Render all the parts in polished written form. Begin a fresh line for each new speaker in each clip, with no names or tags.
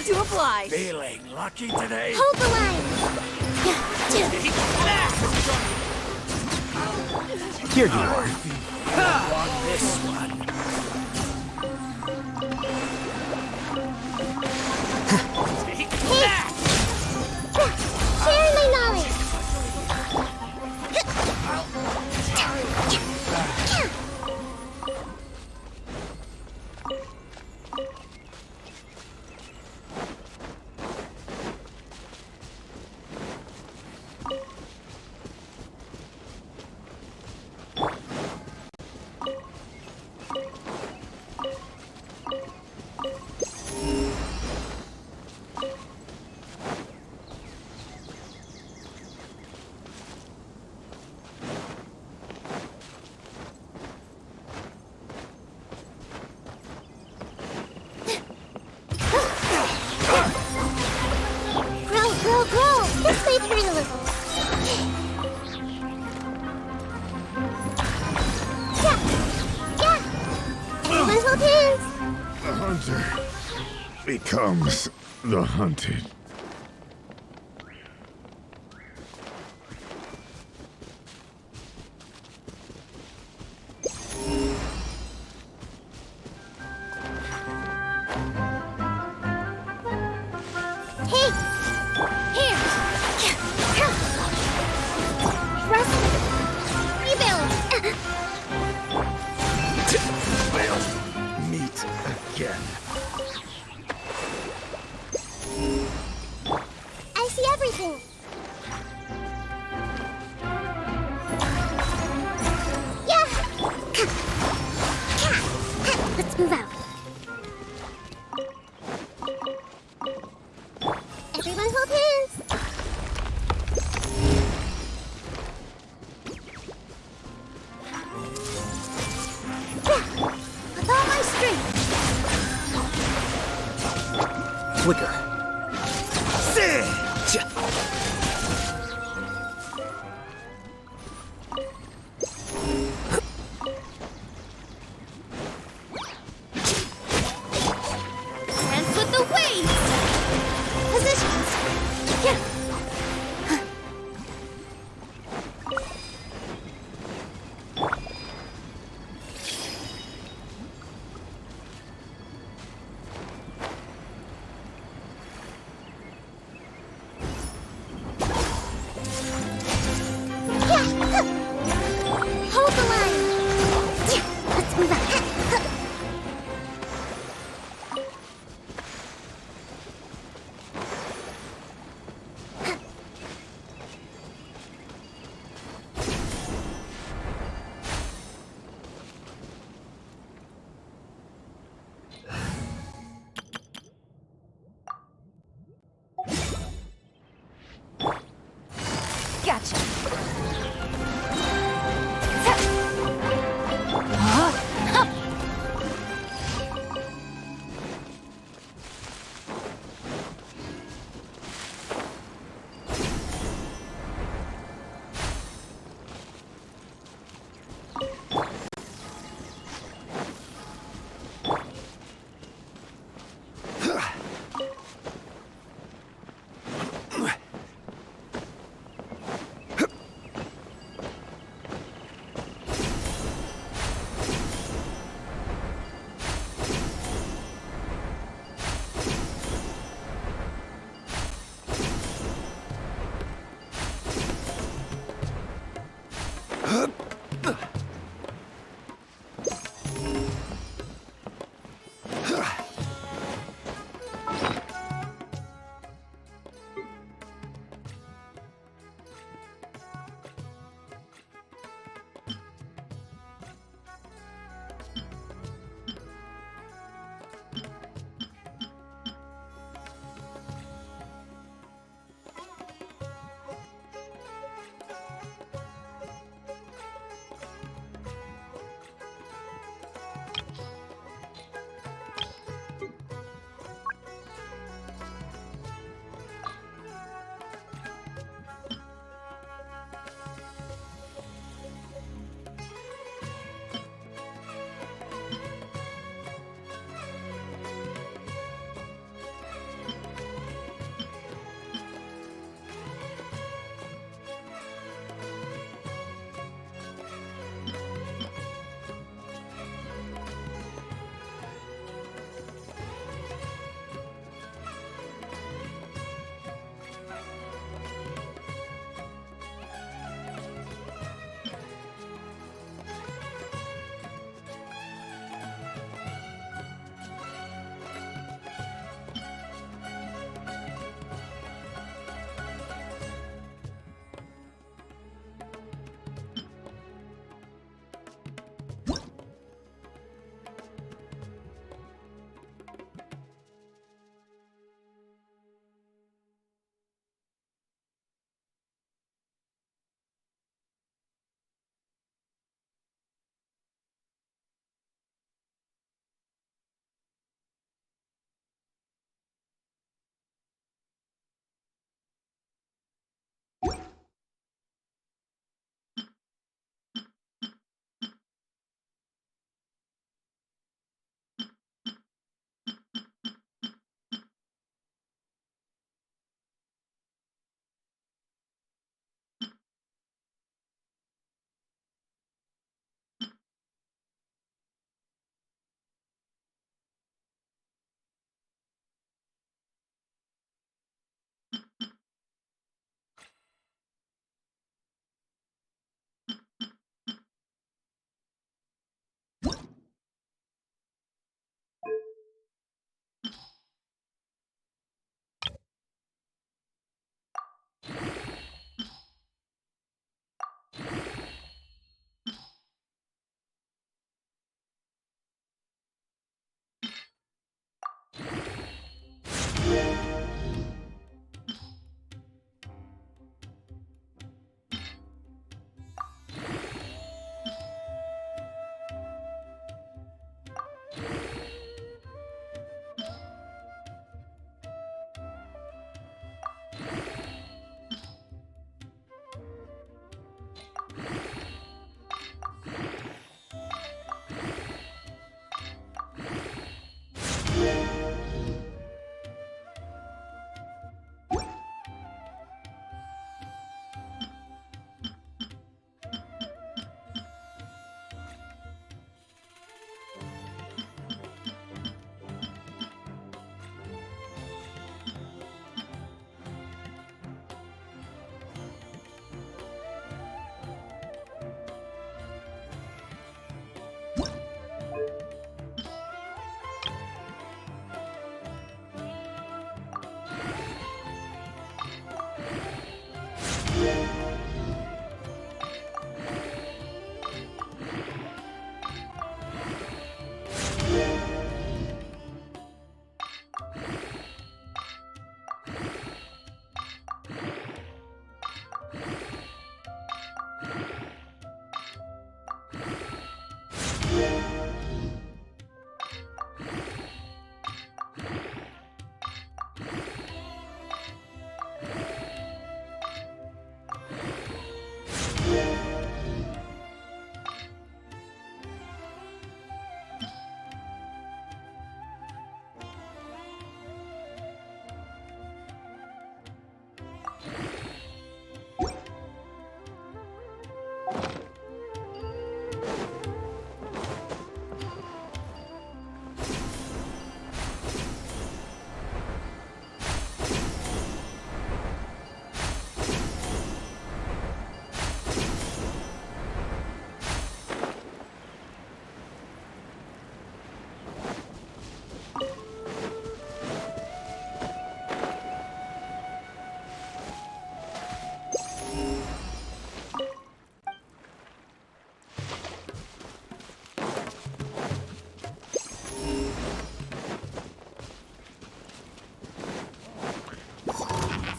Ready to oblige.
Feeling lucky today?
Hold the line.
Here you are.
On this one. Take that!
Sharing my knowledge. Grow. This may hurt a little. Yeah. Everyone hold hands.
The hunter becomes the hunted.
Hey! Here! Rest! Rebuild!
We'll meet again.
I see everything! Yeah! Let's move out. Everyone hold hands! With all my strength!
Flicker.
Dance with the waves! Positions!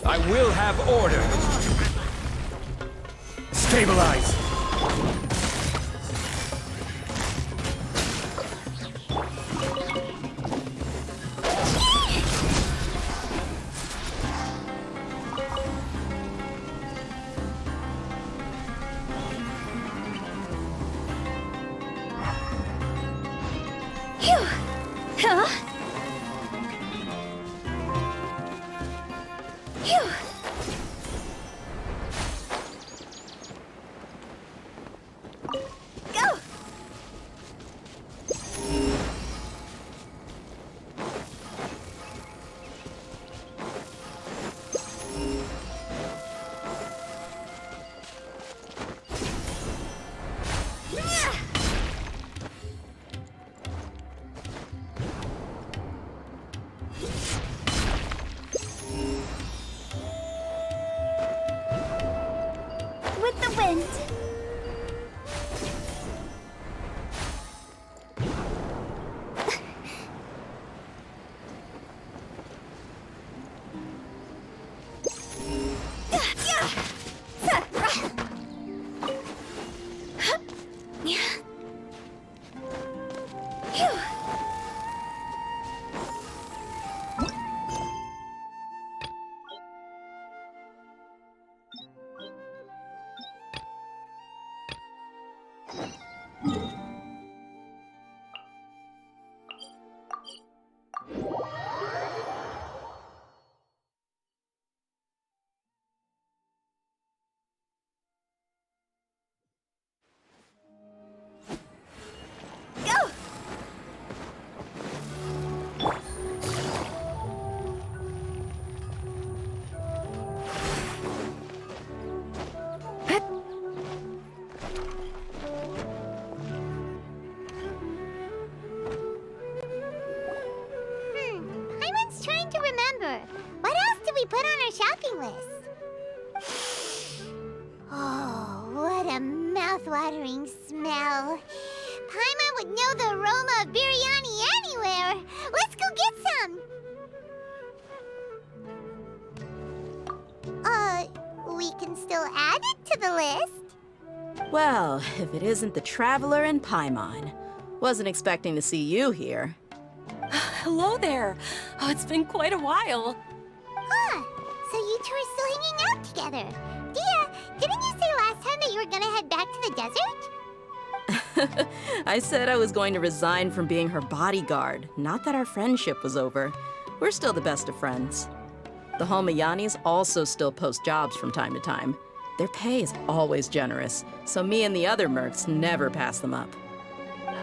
I will have order. Stabilize.
Phew! Huh? Phew! Go! With the wind. Go! Paimon's trying to remember. What else did we put on our shopping list? Oh, what a mouth-watering smell. Paimon would know the aroma of biryani anywhere. Let's go get some. We can still add it to the list.
Well, if it isn't the Traveler and Paimon. Wasn't expecting to see you here.
Hello there. Oh, it's been quite a while.
Huh, so you two are still hanging out together. Dia, didn't you say last time that you were gonna head back to the desert?
I said I was going to resign from being her bodyguard, not that our friendship was over. We're still the best of friends. The Homayanis also still post jobs from time to time. Their pay is always generous, so me and the other mercs never pass them up.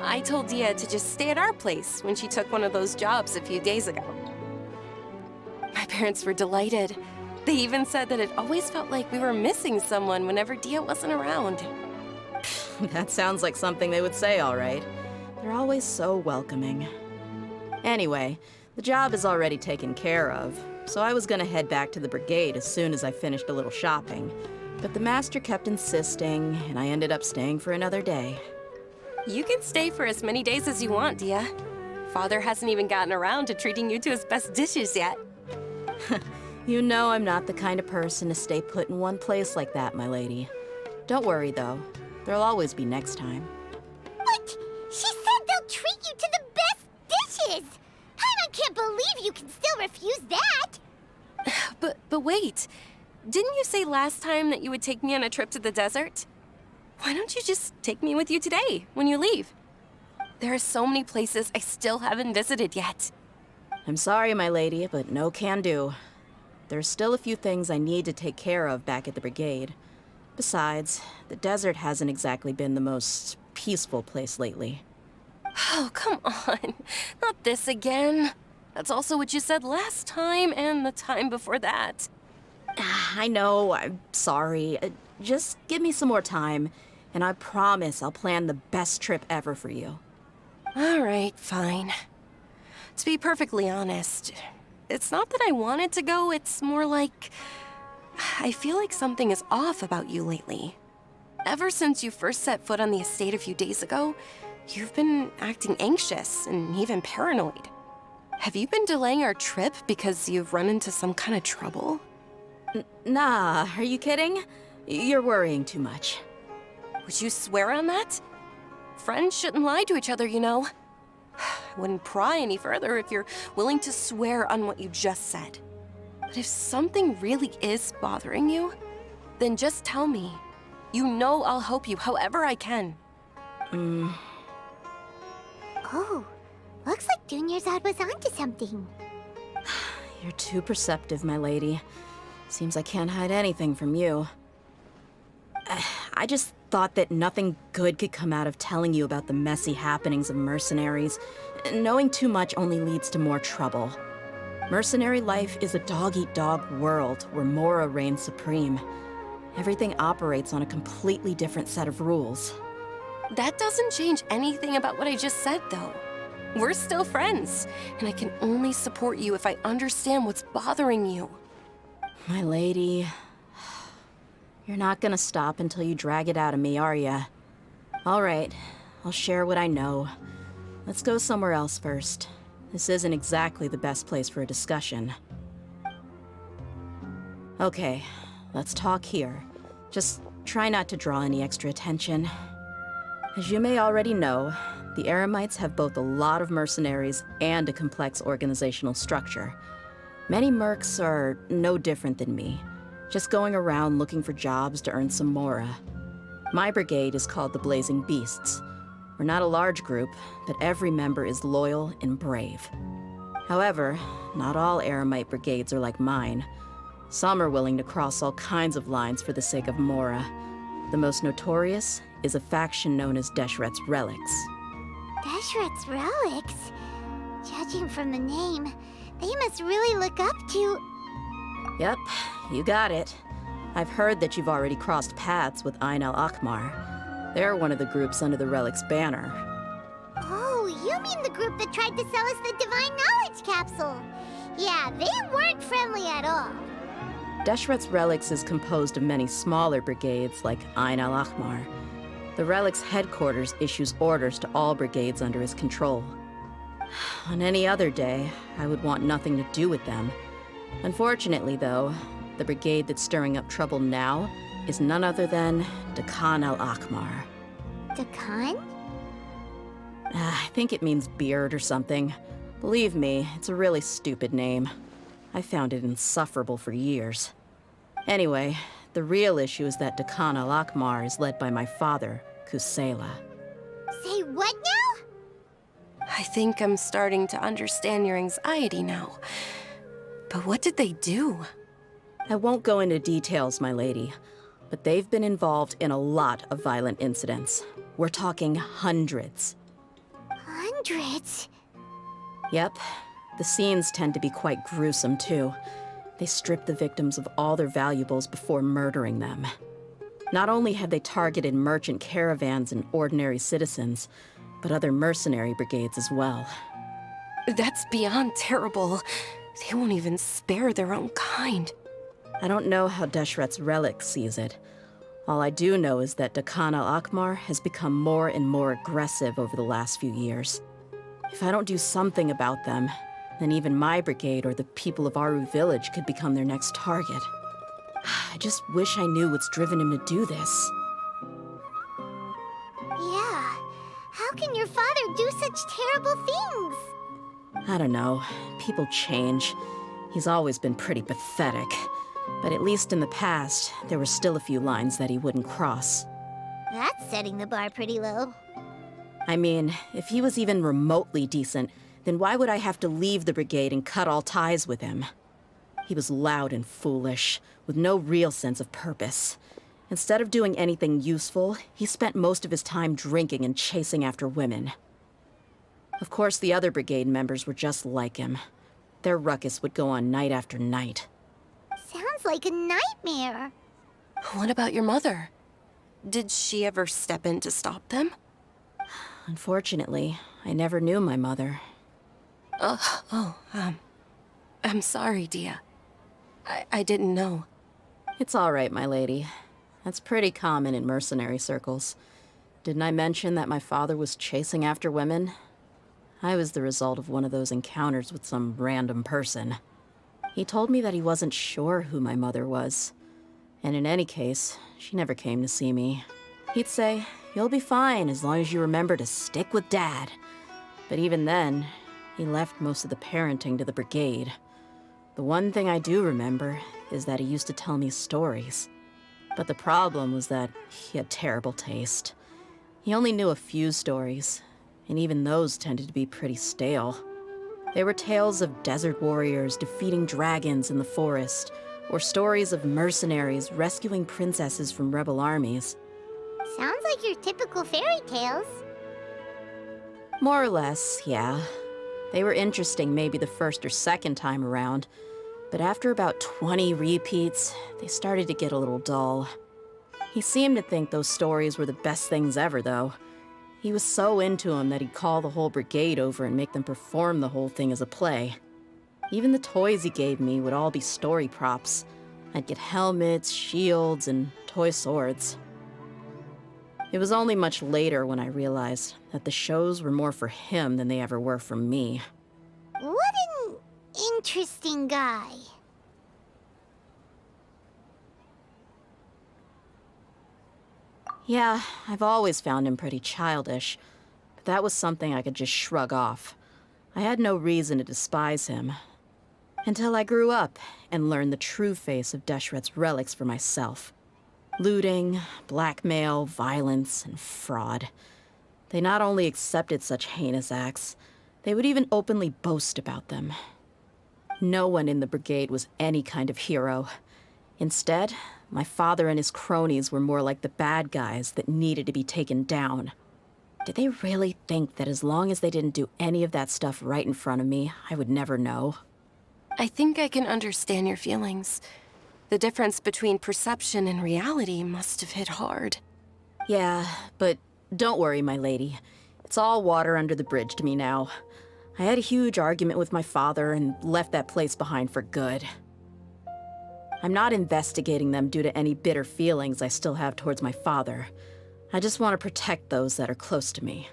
I told Dia to just stay at our place when she took one of those jobs a few days ago. My parents were delighted. They even said that it always felt like we were missing someone whenever Dia wasn't around.
That sounds like something they would say, all right. They're always so welcoming. Anyway, the job is already taken care of, so I was gonna head back to the brigade as soon as I finished a little shopping. But the master kept insisting, and I ended up staying for another day.
You can stay for as many days as you want, Dia. Father hasn't even gotten around to treating you to his best dishes yet.
You know I'm not the kind of person to stay put in one place like that, my lady. Don't worry, though. There'll always be next time.
What? She said they'll treat you to the best dishes! I can't believe you can still refuse that!
But wait. Didn't you say last time that you would take me on a trip to the desert? Why don't you just take me with you today, when you leave? There are so many places I still haven't visited yet.
I'm sorry, my lady, but no can do. There's still a few things I need to take care of back at the brigade. Besides, the desert hasn't exactly been the most peaceful place lately.
Oh, come on. Not this again. That's also what you said last time and the time before that.
I know, I'm sorry. Just give me some more time, and I promise I'll plan the best trip ever for you.
All right, fine. To be perfectly honest, it's not that I wanted to go, it's more like I feel like something is off about you lately. Ever since you first set foot on the estate a few days ago, you've been acting anxious and even paranoid. Have you been delaying our trip because you've run into some kind of trouble?
Nah, are you kidding? You're worrying too much.
Would you swear on that? Friends shouldn't lie to each other, you know. I wouldn't pry any further if you're willing to swear on what you just said. But if something really is bothering you, then just tell me. You know I'll help you however I can.
Oh, looks like Junior's was onto something.
You're too perceptive, my lady. Seems I can't hide anything from you. I just thought that nothing good could come out of telling you about the messy happenings of mercenaries. Knowing too much only leads to more trouble. Mercenary life is a dog-eat-dog world where Mora reigns supreme. Everything operates on a completely different set of rules.
That doesn't change anything about what I just said, though. We're still friends, and I can only support you if I understand what's bothering you.
My lady, you're not gonna stop until you drag it out of me, are ya? All right, I'll share what I know. Let's go somewhere else first. This isn't exactly the best place for a discussion. Okay, let's talk here. Just try not to draw any extra attention. As you may already know, the Eremites have both a lot of mercenaries and a complex organizational structure. Many mercs are no different than me, just going around looking for jobs to earn some mora. My brigade is called the Blazing Beasts. We're not a large group, but every member is loyal and brave. However, not all Eremite brigades are like mine. Some are willing to cross all kinds of lines for the sake of mora. The most notorious is a faction known as Deshret's Relics.
Deshret's Relics? Judging from the name, they must really look up to...
Yep, you got it. I've heard that you've already crossed paths with Ain al-Akmar. They're one of the groups under the Relic's banner.
Oh, you mean the group that tried to sell us the Divine Knowledge Capsule? Yeah, they weren't friendly at all.
Deshret's Relics is composed of many smaller brigades like Ain al-Akmar. The Relic's headquarters issues orders to all brigades under his control. On any other day, I would want nothing to do with them. Unfortunately, though, the brigade that's stirring up trouble now is none other than Dakan al-Akmar.
Dakan?
I think it means beard or something. Believe me, it's a really stupid name. I found it insufferable for years. Anyway, the real issue is that Dakan al-Akmar is led by my father, Kusela.
Say what now?
I think I'm starting to understand your anxiety now. But what did they do?
I won't go into details, my lady, but they've been involved in a lot of violent incidents. We're talking hundreds.
Hundreds?
Yep. The scenes tend to be quite gruesome, too. They strip the victims of all their valuables before murdering them. Not only have they targeted merchant caravans and ordinary citizens, but other mercenary brigades as well.
That's beyond terrible. They won't even spare their own kind.
I don't know how Deshret's Relic sees it. All I do know is that Dakan al-Akmar has become more and more aggressive over the last few years. If I don't do something about them, then even my brigade or the people of Aru village could become their next target. I just wish I knew what's driven him to do this.
Yeah. How can your father do such terrible things?
I don't know. People change. He's always been pretty pathetic. But at least in the past, there were still a few lines that he wouldn't cross.
That's setting the bar pretty low.
I mean, if he was even remotely decent, then why would I have to leave the brigade and cut all ties with him? He was loud and foolish, with no real sense of purpose. Instead of doing anything useful, he spent most of his time drinking and chasing after women. Of course, the other brigade members were just like him. Their ruckus would go on night after night.
Sounds like a nightmare.
What about your mother? Did she ever step in to stop them?
Unfortunately, I never knew my mother.
I'm sorry, Dia. I didn't know.
It's all right, my lady. That's pretty common in mercenary circles. Didn't I mention that my father was chasing after women? I was the result of one of those encounters with some random person. He told me that he wasn't sure who my mother was. And in any case, she never came to see me. He'd say, "You'll be fine as long as you remember to stick with Dad." But even then, he left most of the parenting to the brigade. The one thing I do remember is that he used to tell me stories. But the problem was that he had terrible taste. He only knew a few stories, and even those tended to be pretty stale. They were tales of desert warriors defeating dragons in the forest, or stories of mercenaries rescuing princesses from rebel armies.
Sounds like your typical fairy tales.
More or less, yeah. They were interesting maybe the first or second time around, but after about 20 repeats, they started to get a little dull. He seemed to think those stories were the best things ever, though. He was so into them that he'd call the whole brigade over and make them perform the whole thing as a play. Even the toys he gave me would all be story props. I'd get helmets, shields, and toy swords. It was only much later when I realized that the shows were more for him than they ever were for me.
What an interesting guy.
Yeah, I've always found him pretty childish, but that was something I could just shrug off. I had no reason to despise him. Until I grew up and learned the true face of Deshret's relics for myself. Looting, blackmail, violence, and fraud. They not only accepted such heinous acts, they would even openly boast about them. No one in the brigade was any kind of hero. Instead, my father and his cronies were more like the bad guys that needed to be taken down. Did they really think that as long as they didn't do any of that stuff right in front of me, I would never know?
I think I can understand your feelings. The difference between perception and reality must have hit hard.
Yeah, but don't worry, my lady. It's all water under the bridge to me now. I had a huge argument with my father and left that place behind for good. I'm not investigating them due to any bitter feelings I still have towards my father. I just want to protect those that are close to me.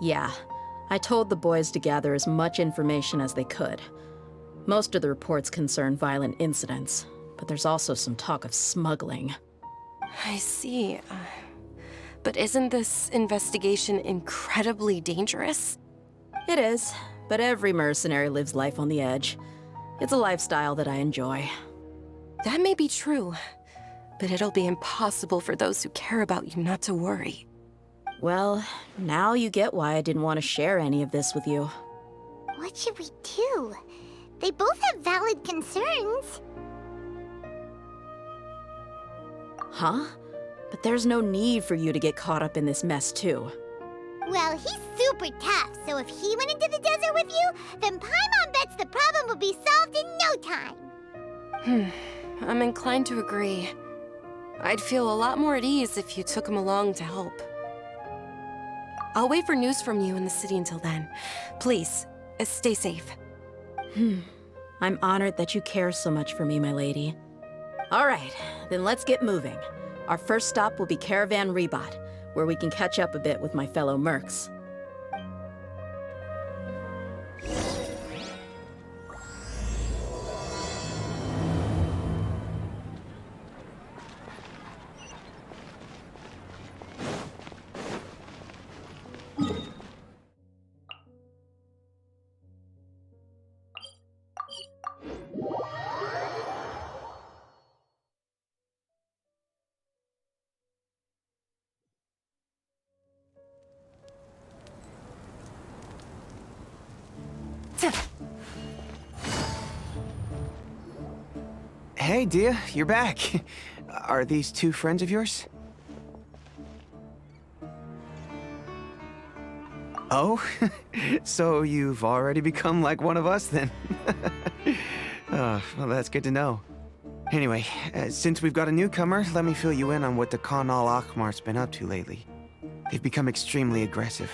Yeah, I told the boys to gather as much information as they could. Most of the reports concern violent incidents, but there's also some talk of smuggling.
I see. But isn't this investigation incredibly dangerous?
It is, but every mercenary lives life on the edge. It's a lifestyle that I enjoy.
That may be true, but it'll be impossible for those who care about you not to worry.
Well, now you get why I didn't want to share any of this with you.
What should we do? They both have valid concerns.
Huh? But there's no need for you to get caught up in this mess, too.
Well, he's super tough, so if he went into the desert with you, then Paimon bets the problem would be solved in no time.
I'm inclined to agree. I'd feel a lot more at ease if you took him along to help. I'll wait for news from you in the city until then. Please, stay safe.
I'm honored that you care so much for me, my lady. All right, then let's get moving. Our first stop will be Caravan Rebot, where we can catch up a bit with my fellow mercs.
Hey, Dia, you're back. Are these two friends of yours? Oh, so you've already become like one of us then? Well, that's good to know. Anyway, since we've got a newcomer, let me fill you in on what the Khan al-Ahmar's been up to lately. They've become extremely aggressive.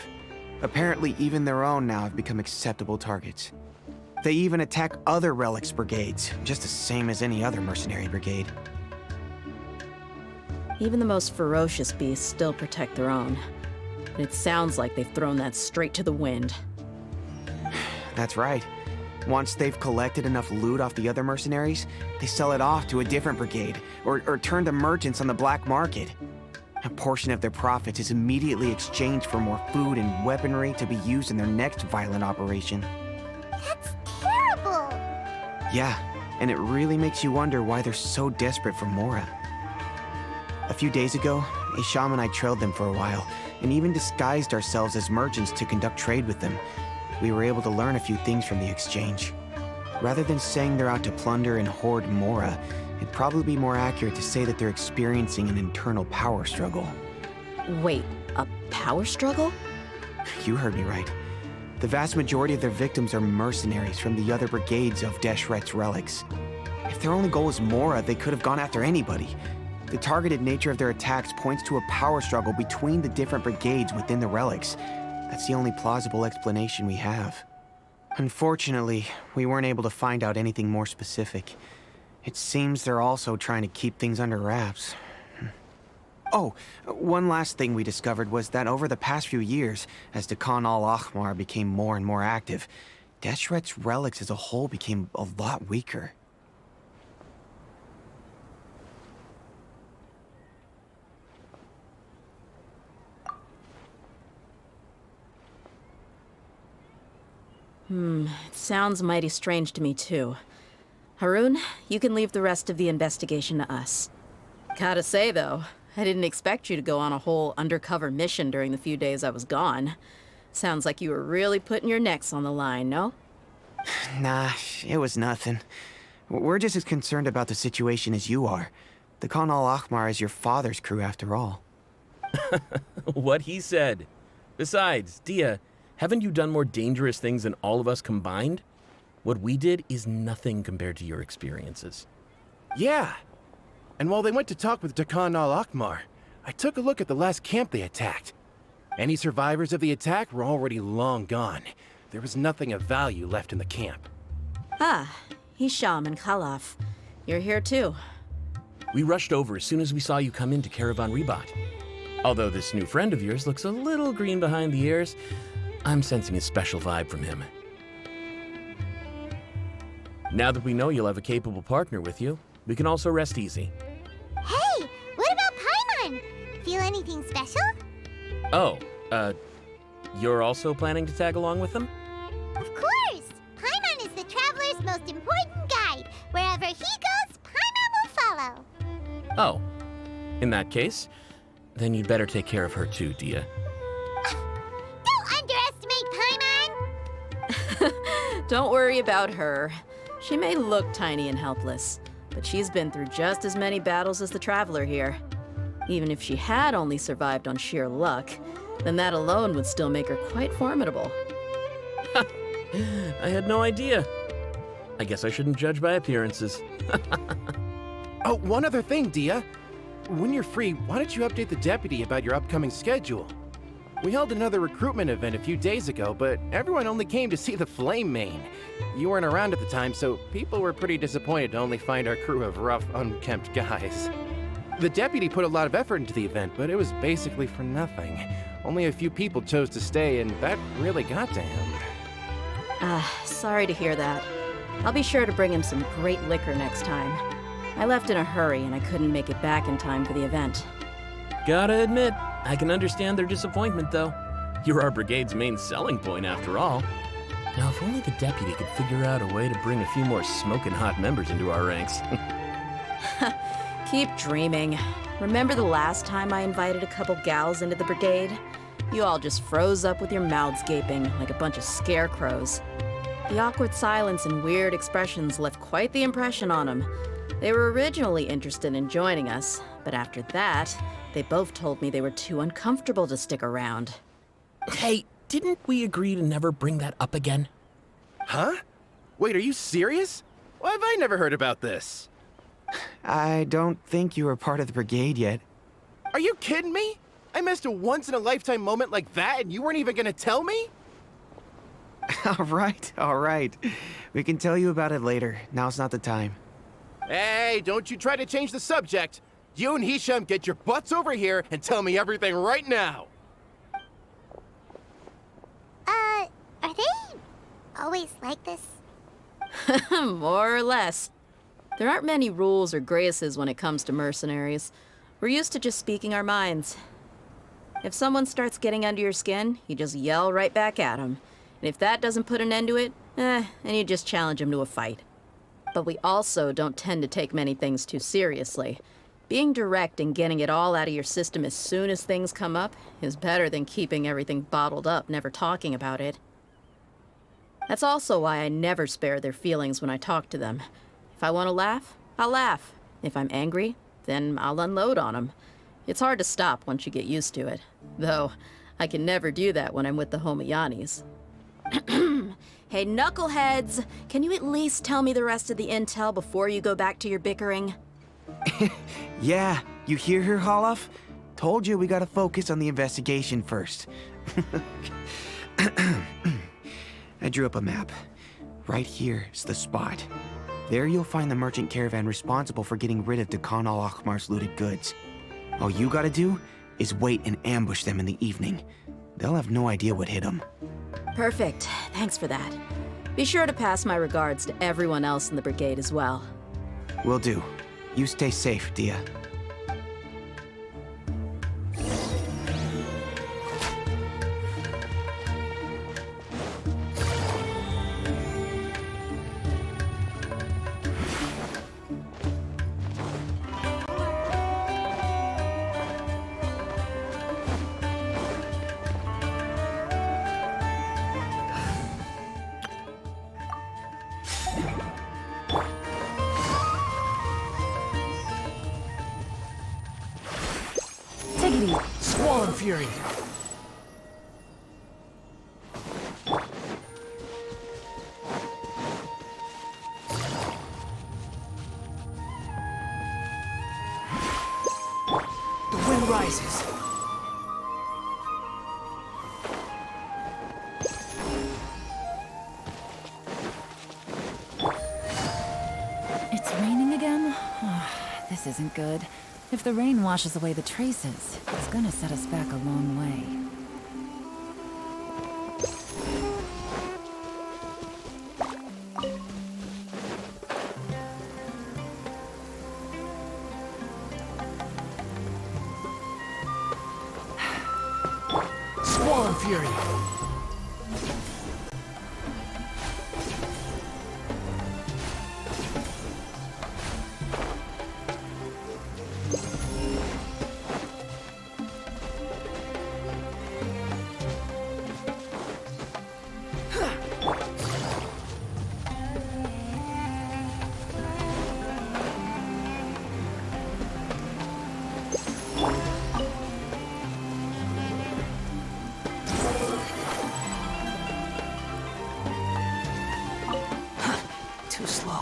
Apparently, even their own now have become acceptable targets. They even attack other relics brigades, just the same as any other mercenary brigade.
Even the most ferocious beasts still protect their own. But it sounds like they've thrown that straight to the wind.
That's right. Once they've collected enough loot off the other mercenaries, they sell it off to a different brigade, or turn to merchants on the black market. A portion of their profits is immediately exchanged for more food and weaponry to be used in their next violent operation.
That's terrible!
Yeah, and it really makes you wonder why they're so desperate for Mora. A few days ago, Isham and I trailed them for a while, and even disguised ourselves as merchants to conduct trade with them. We were able to learn a few things from the exchange. Rather than saying they're out to plunder and hoard Mora, it'd probably be more accurate to say that they're experiencing an internal power struggle.
Wait, a power struggle?
You heard me right. The vast majority of their victims are mercenaries from the other brigades of Deshret's relics. If their only goal is Mora, they could have gone after anybody. The targeted nature of their attacks points to a power struggle between the different brigades within the relics. That's the only plausible explanation we have. Unfortunately, we weren't able to find out anything more specific. It seems they're also trying to keep things under wraps. Oh, one last thing we discovered was that over the past few years, as Dakan al-Ahmar became more and more active, Deshret's relics as a whole became a lot weaker.
It sounds mighty strange to me, too. Harun, you can leave the rest of the investigation to us. Gotta say, though, I didn't expect you to go on a whole undercover mission during the few days I was gone. Sounds like you were really putting your necks on the line, no?
Nah, it was nothing. We're just as concerned about the situation as you are. The Khan al-Ahmar is your father's crew, after all.
What he said. Besides, Dia, haven't you done more dangerous things than all of us combined? What we did is nothing compared to your experiences.
Yeah. And while they went to talk with Dakan al-Ahmar, I took a look at the last camp they attacked. Any survivors of the attack were already long gone. There was nothing of value left in the camp.
Ah, Hisham and Khalaf. You're here too.
We rushed over as soon as we saw you come into Caravan Ribat. Although this new friend of yours looks a little green behind the ears, I'm sensing a special vibe from him. Now that we know you'll have a capable partner with you, we can also rest easy.
Hey, what about Paimon? Feel anything special?
Oh, you're also planning to tag along with them?
Of course! Paimon is the traveler's most important guide. Wherever he goes, Paimon will follow.
Oh, in that case, then you'd better take care of her too, Dia.
Don't underestimate Paimon!
Don't worry about her. She may look tiny and helpless, but she's been through just as many battles as the Traveler here. Even if she had only survived on sheer luck, then that alone would still make her quite formidable.
I had no idea. I guess I shouldn't judge by appearances.
Oh, one other thing, Dia. When you're free, why don't you update the deputy about your upcoming schedule? We held another recruitment event a few days ago, but everyone only came to see the Flame Main. You weren't around at the time, so people were pretty disappointed to only find our crew of rough, unkempt guys. The deputy put a lot of effort into the event, but it was basically for nothing. Only a few people chose to stay, and that really got to him.
Sorry to hear that. I'll be sure to bring him some great liquor next time. I left in a hurry and I couldn't make it back in time for the event.
Gotta admit, I can understand their disappointment, though. You're our brigade's main selling point, after all. Now, if only the deputy could figure out a way to bring a few more smoking hot members into our ranks.
Keep dreaming. Remember the last time I invited a couple gals into the brigade? You all just froze up with your mouths gaping like a bunch of scarecrows. The awkward silence and weird expressions left quite the impression on them. They were originally interested in joining us, but after that, they both told me they were too uncomfortable to stick around.
Hey, didn't we agree to never bring that up again?
Huh? Wait, are you serious? Why have I never heard about this?
I don't think you were part of the brigade yet.
Are you kidding me? I missed a once-in-a-lifetime moment like that and you weren't even gonna tell me?
All right. We can tell you about it later. Now's not the time.
Hey, don't you try to change the subject. You and Hisham get your butts over here and tell me everything right now.
Are they always like this?
More or less. There aren't many rules or graces when it comes to mercenaries. We're used to just speaking our minds. If someone starts getting under your skin, you just yell right back at them. And if that doesn't put an end to it, then you just challenge them to a fight. But we also don't tend to take many things too seriously. Being direct and getting it all out of your system as soon as things come up is better than keeping everything bottled up, never talking about it. That's also why I never spare their feelings when I talk to them. If I want to laugh, I'll laugh. If I'm angry, then I'll unload on them. It's hard to stop once you get used to it. Though, I can never do that when I'm with the Homayanis. Hey, knuckleheads! Can you at least tell me the rest of the intel before you go back to your bickering?
Yeah, you hear her, Holloff? Told you we gotta focus on the investigation first. I drew up a map. Right here is the spot. There you'll find the merchant caravan responsible for getting rid of Dakan al-Ahmar's looted goods. All you gotta do is wait and ambush them in the evening. They'll have no idea what hit them.
Perfect. Thanks for that. Be sure to pass my regards to everyone else in the brigade as well.
Will do. You stay safe, Dia.
Squall and Fury. The wind rises.
It's raining again? Oh, this isn't good. If the rain washes away the traces, it's gonna set us back a long way.
Squall and Fury. Too slow.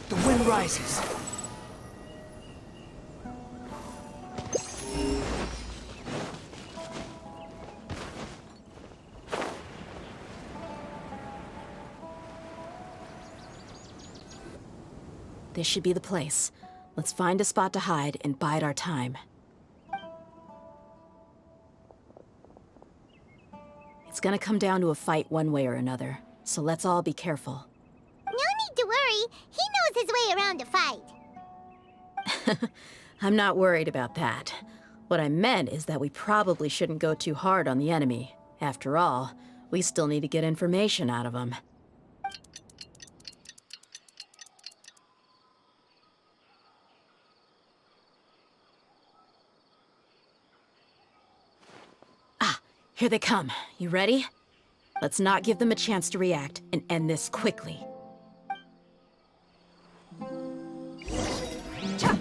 The wind rises.
This should be the place. Let's find a spot to hide and bide our time. It's gonna come down to a fight one way or another, so let's all be careful.
No need to worry. He knows his way around a fight.
I'm not worried about that. What I meant is that we probably shouldn't go too hard on the enemy. After all, we still need to get information out of them. Here they come. You ready? Let's not give them a chance to react and end this quickly. Cha!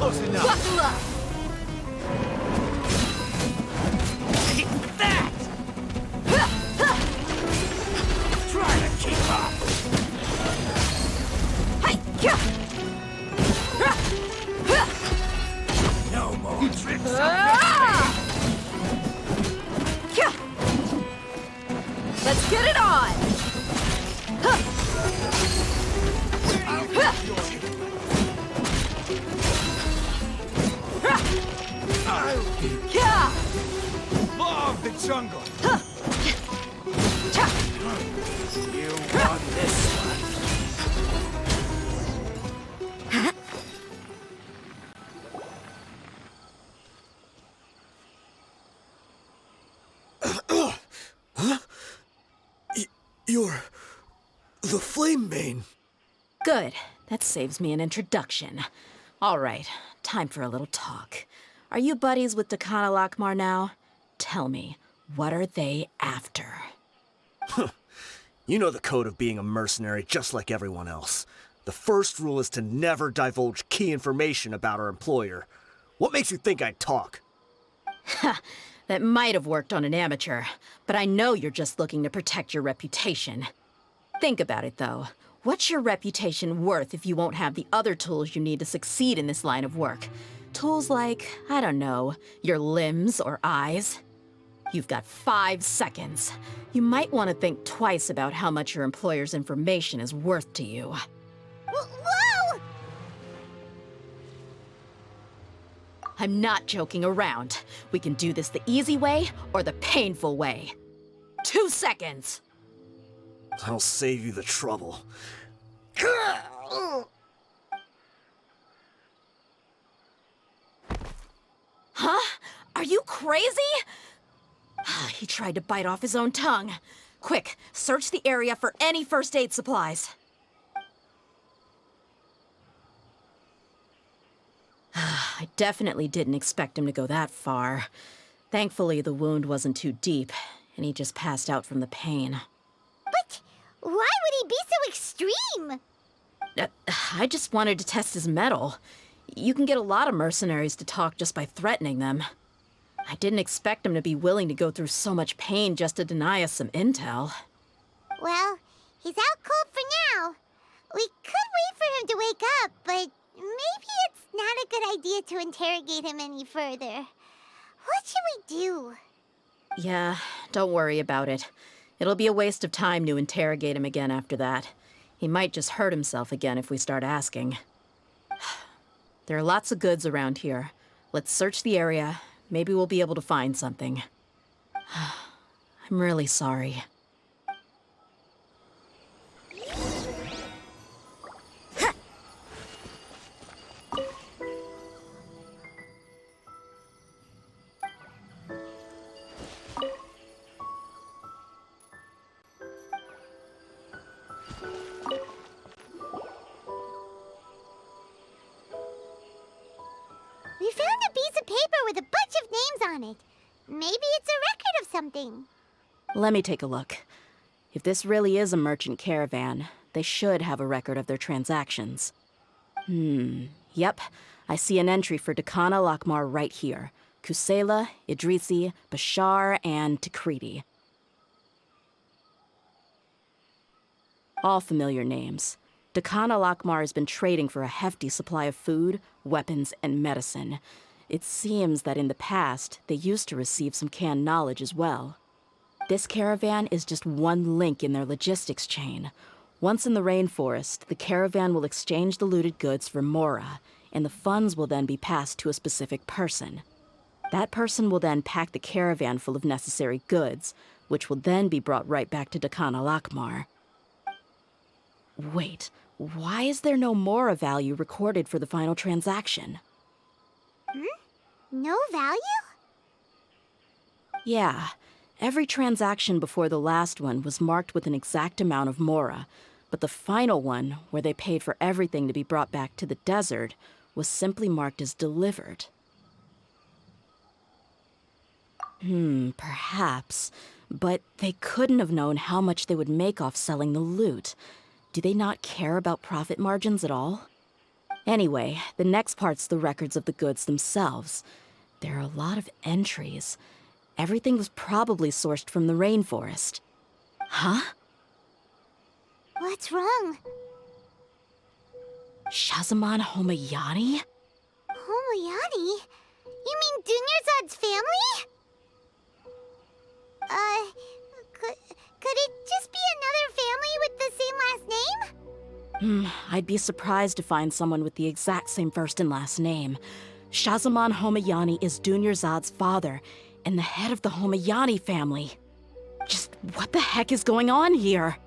Close enough.
Buckle up!
Take that! Try to keep up. No more tricks up
Let's get it on!
Law of the jungle. You want this one?
You're the Flame Mane.
Good. That saves me an introduction. All right, time for a little talk. Are you buddies with Dakana Lakmar now? Tell me, what are they after?
You know the code of being a mercenary just like everyone else. The first rule is to never divulge key information about our employer. What makes you think I'd talk?
That might have worked on an amateur, but I know you're just looking to protect your reputation. Think about it, though. What's your reputation worth if you won't have the other tools you need to succeed in this line of work? Tools like, I don't know, your limbs or eyes? You've got 5 seconds. You might want to think twice about how much your employer's information is worth to you.
Whoa!
I'm not joking around. We can do this the easy way or the painful way. 2 seconds!
I'll save you the trouble.
Huh? Are you crazy? He tried to bite off his own tongue. Quick, search the area for any first aid supplies. I definitely didn't expect him to go that far. Thankfully, the wound wasn't too deep, and he just passed out from the pain.
But why would he be so extreme?
I just wanted to test his mettle. You can get a lot of mercenaries to talk just by threatening them. I didn't expect him to be willing to go through so much pain just to deny us some intel.
Well, he's out cold for now. We could wait for him to wake up, but maybe it's not a good idea to interrogate him any further. What should we do?
Yeah, don't worry about it. It'll be a waste of time to interrogate him again after that. He might just hurt himself again if we start asking. There are lots of goods around here. Let's search the area. Maybe we'll be able to find something. I'm really sorry.
We found a piece of paper with a bunch of names on it. Maybe it's a record of something.
Let me take a look. If this really is a merchant caravan, they should have a record of their transactions. Yep. I see an entry for Dakana Lakmar right here. Kusela, Idrisi, Bashar, and Takriti. All familiar names. Dakana Lakmar has been trading for a hefty supply of food, weapons, and medicine. It seems that in the past, they used to receive some canned knowledge as well. This caravan is just one link in their logistics chain. Once in the rainforest, the caravan will exchange the looted goods for Mora, and the funds will then be passed to a specific person. That person will then pack the caravan full of necessary goods, which will then be brought right back to Dakana Lakmar. Wait, why is there no Mora value recorded for the final transaction?
No value?
Yeah, every transaction before the last one was marked with an exact amount of Mora, but the final one, where they paid for everything to be brought back to the desert, was simply marked as delivered. Perhaps, but they couldn't have known how much they would make off selling the loot. Do they not care about profit margins at all? Anyway, the next part's the records of the goods themselves. There are a lot of entries. Everything was probably sourced from the rainforest. Huh?
What's wrong?
Shazamon Homayani?
Homayani? You mean Dunyarzad's family? Could it just be another family with the same last name?
I'd be surprised to find someone with the exact same first and last name. Shazamon Homayani is Dunyarzad's father, and the head of the Homayani family. Just what the heck is going on here?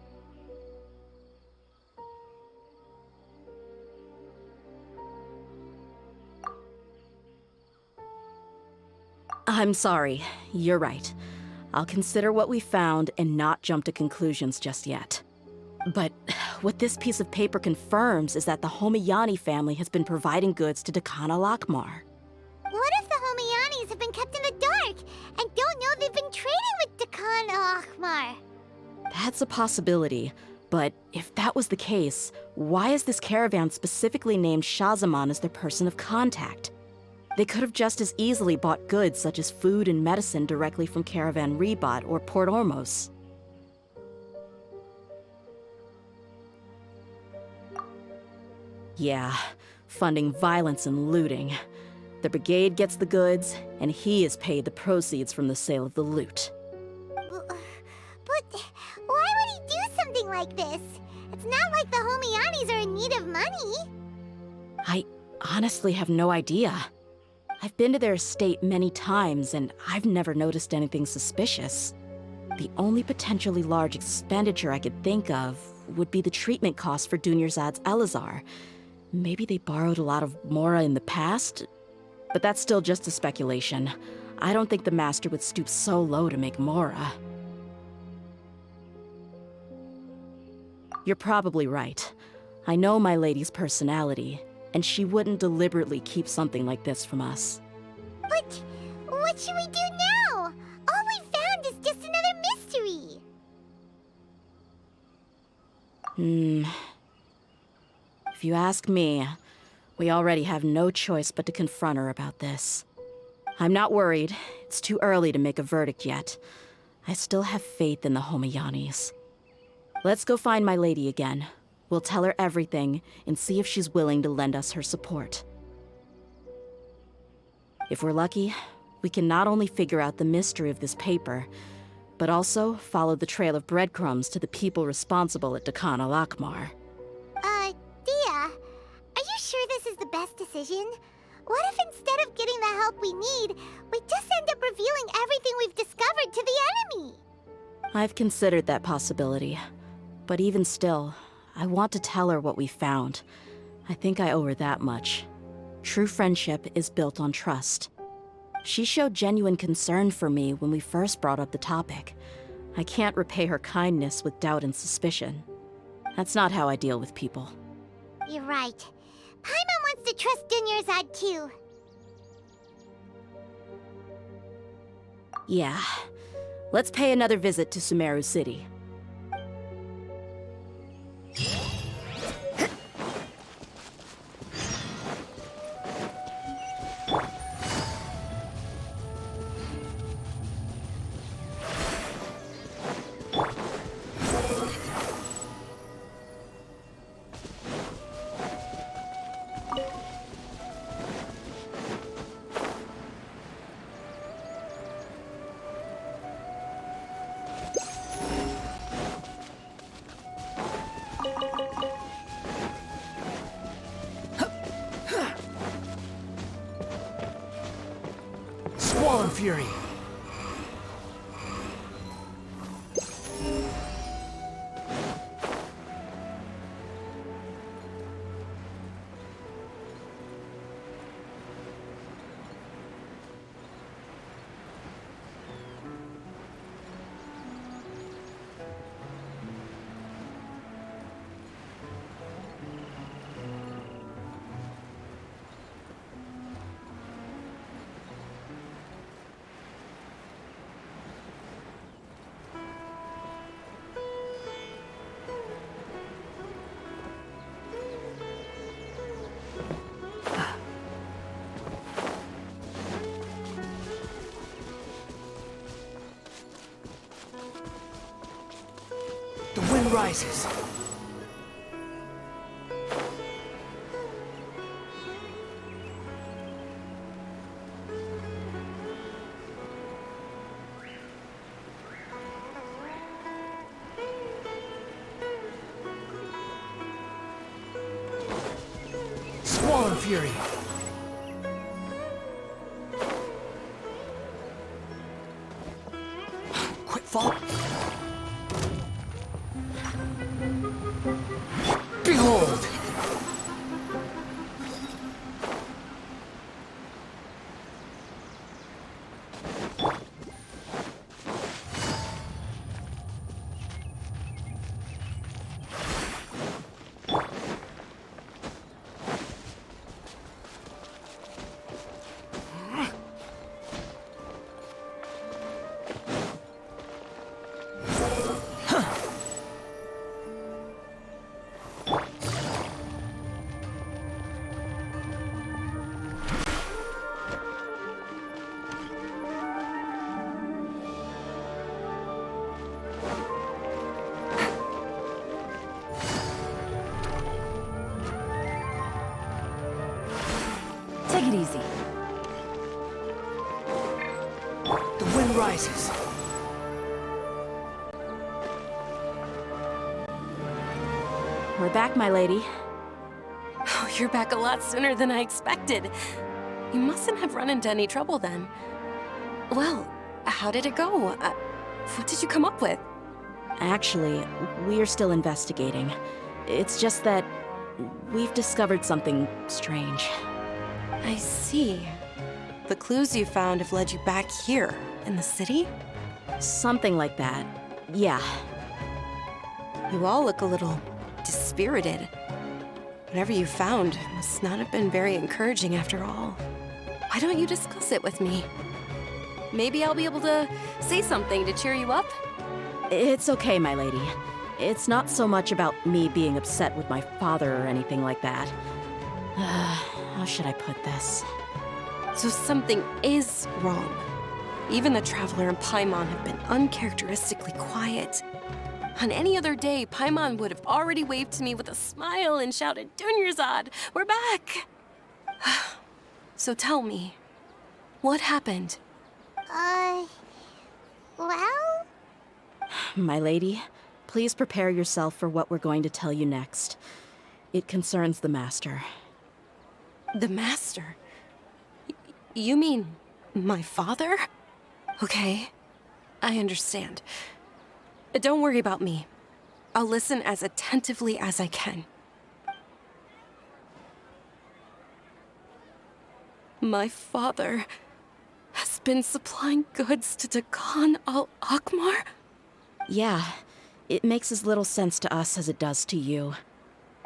I'm sorry, you're right. I'll consider what we found and not jump to conclusions just yet. But what this piece of paper confirms is that the Homayani family has been providing goods to Dakana Lakmar.
What if the Homayanis have been kept in the dark and don't know they've been trading with Dakana Akhmar?
That's a possibility, but if that was the case, why is this caravan specifically named Shazamon as their person of contact? They could have just as easily bought goods such as food and medicine directly from Caravan Rebot or Port Ormos. Yeah, funding violence and looting. The brigade gets the goods, and he is paid the proceeds from the sale of the loot.
But why would he do something like this? It's not like the Homayanis are in need of money.
I honestly have no idea. I've been to their estate many times, and I've never noticed anything suspicious. The only potentially large expenditure I could think of would be the treatment costs for Dunyarzad's Elazar. Maybe they borrowed a lot of Mora in the past? But that's still just a speculation. I don't think the Master would stoop so low to make Mora. You're probably right. I know my lady's personality, and she wouldn't deliberately keep something like this from us.
But what should we do now? All we found is just another mystery.
If you ask me, we already have no choice but to confront her about this. I'm not worried. It's too early to make a verdict yet. I still have faith in the Homayanis. Let's go find my lady again. We'll tell her everything and see if she's willing to lend us her support. If we're lucky, we can not only figure out the mystery of this paper, but also follow the trail of breadcrumbs to the people responsible at Dakana Lakmar.
Dia, are you sure this is the best decision? What if instead of getting the help we need, we just end up revealing everything we've discovered to the enemy?
I've considered that possibility, but even still, I want to tell her what we found. I think I owe her that much. True friendship is built on trust. She showed genuine concern for me when we first brought up the topic. I can't repay her kindness with doubt and suspicion. That's not how I deal with people.
You're right. Paimon wants to trust Dunyarzad too.
Yeah. Let's pay another visit to Sumeru City.
Squall and Fury!
wind rises. Squall and fury. Quick fall. Behold!
Take it easy.
The wind rises.
We're back, my lady.
Oh, you're back a lot sooner than I expected. You mustn't have run into any trouble then. Well, how did it go? What did you come up with?
Actually, we're still investigating. It's just that we've discovered something strange.
I see. The clues you found have led you back here, in the city?
Something like that. Yeah.
You all look a little dispirited. Whatever you found must not have been very encouraging after all. Why don't you discuss it with me? Maybe I'll be able to say something to cheer you up?
It's okay, my lady. It's not so much about me being upset with my father or anything like that. How should I put this?
So something is wrong. Even the Traveler and Paimon have been uncharacteristically quiet. On any other day, Paimon would have already waved to me with a smile and shouted, "Dunyarzad, we're back!" So tell me, what happened?
Well?
My lady, please prepare yourself for what we're going to tell you next. It concerns the Master.
The Master? You mean my father? Okay, I understand. Don't worry about me. I'll listen as attentively as I can. My father has been supplying goods to Dakan al-Akmar?
Yeah, it makes as little sense to us as it does to you.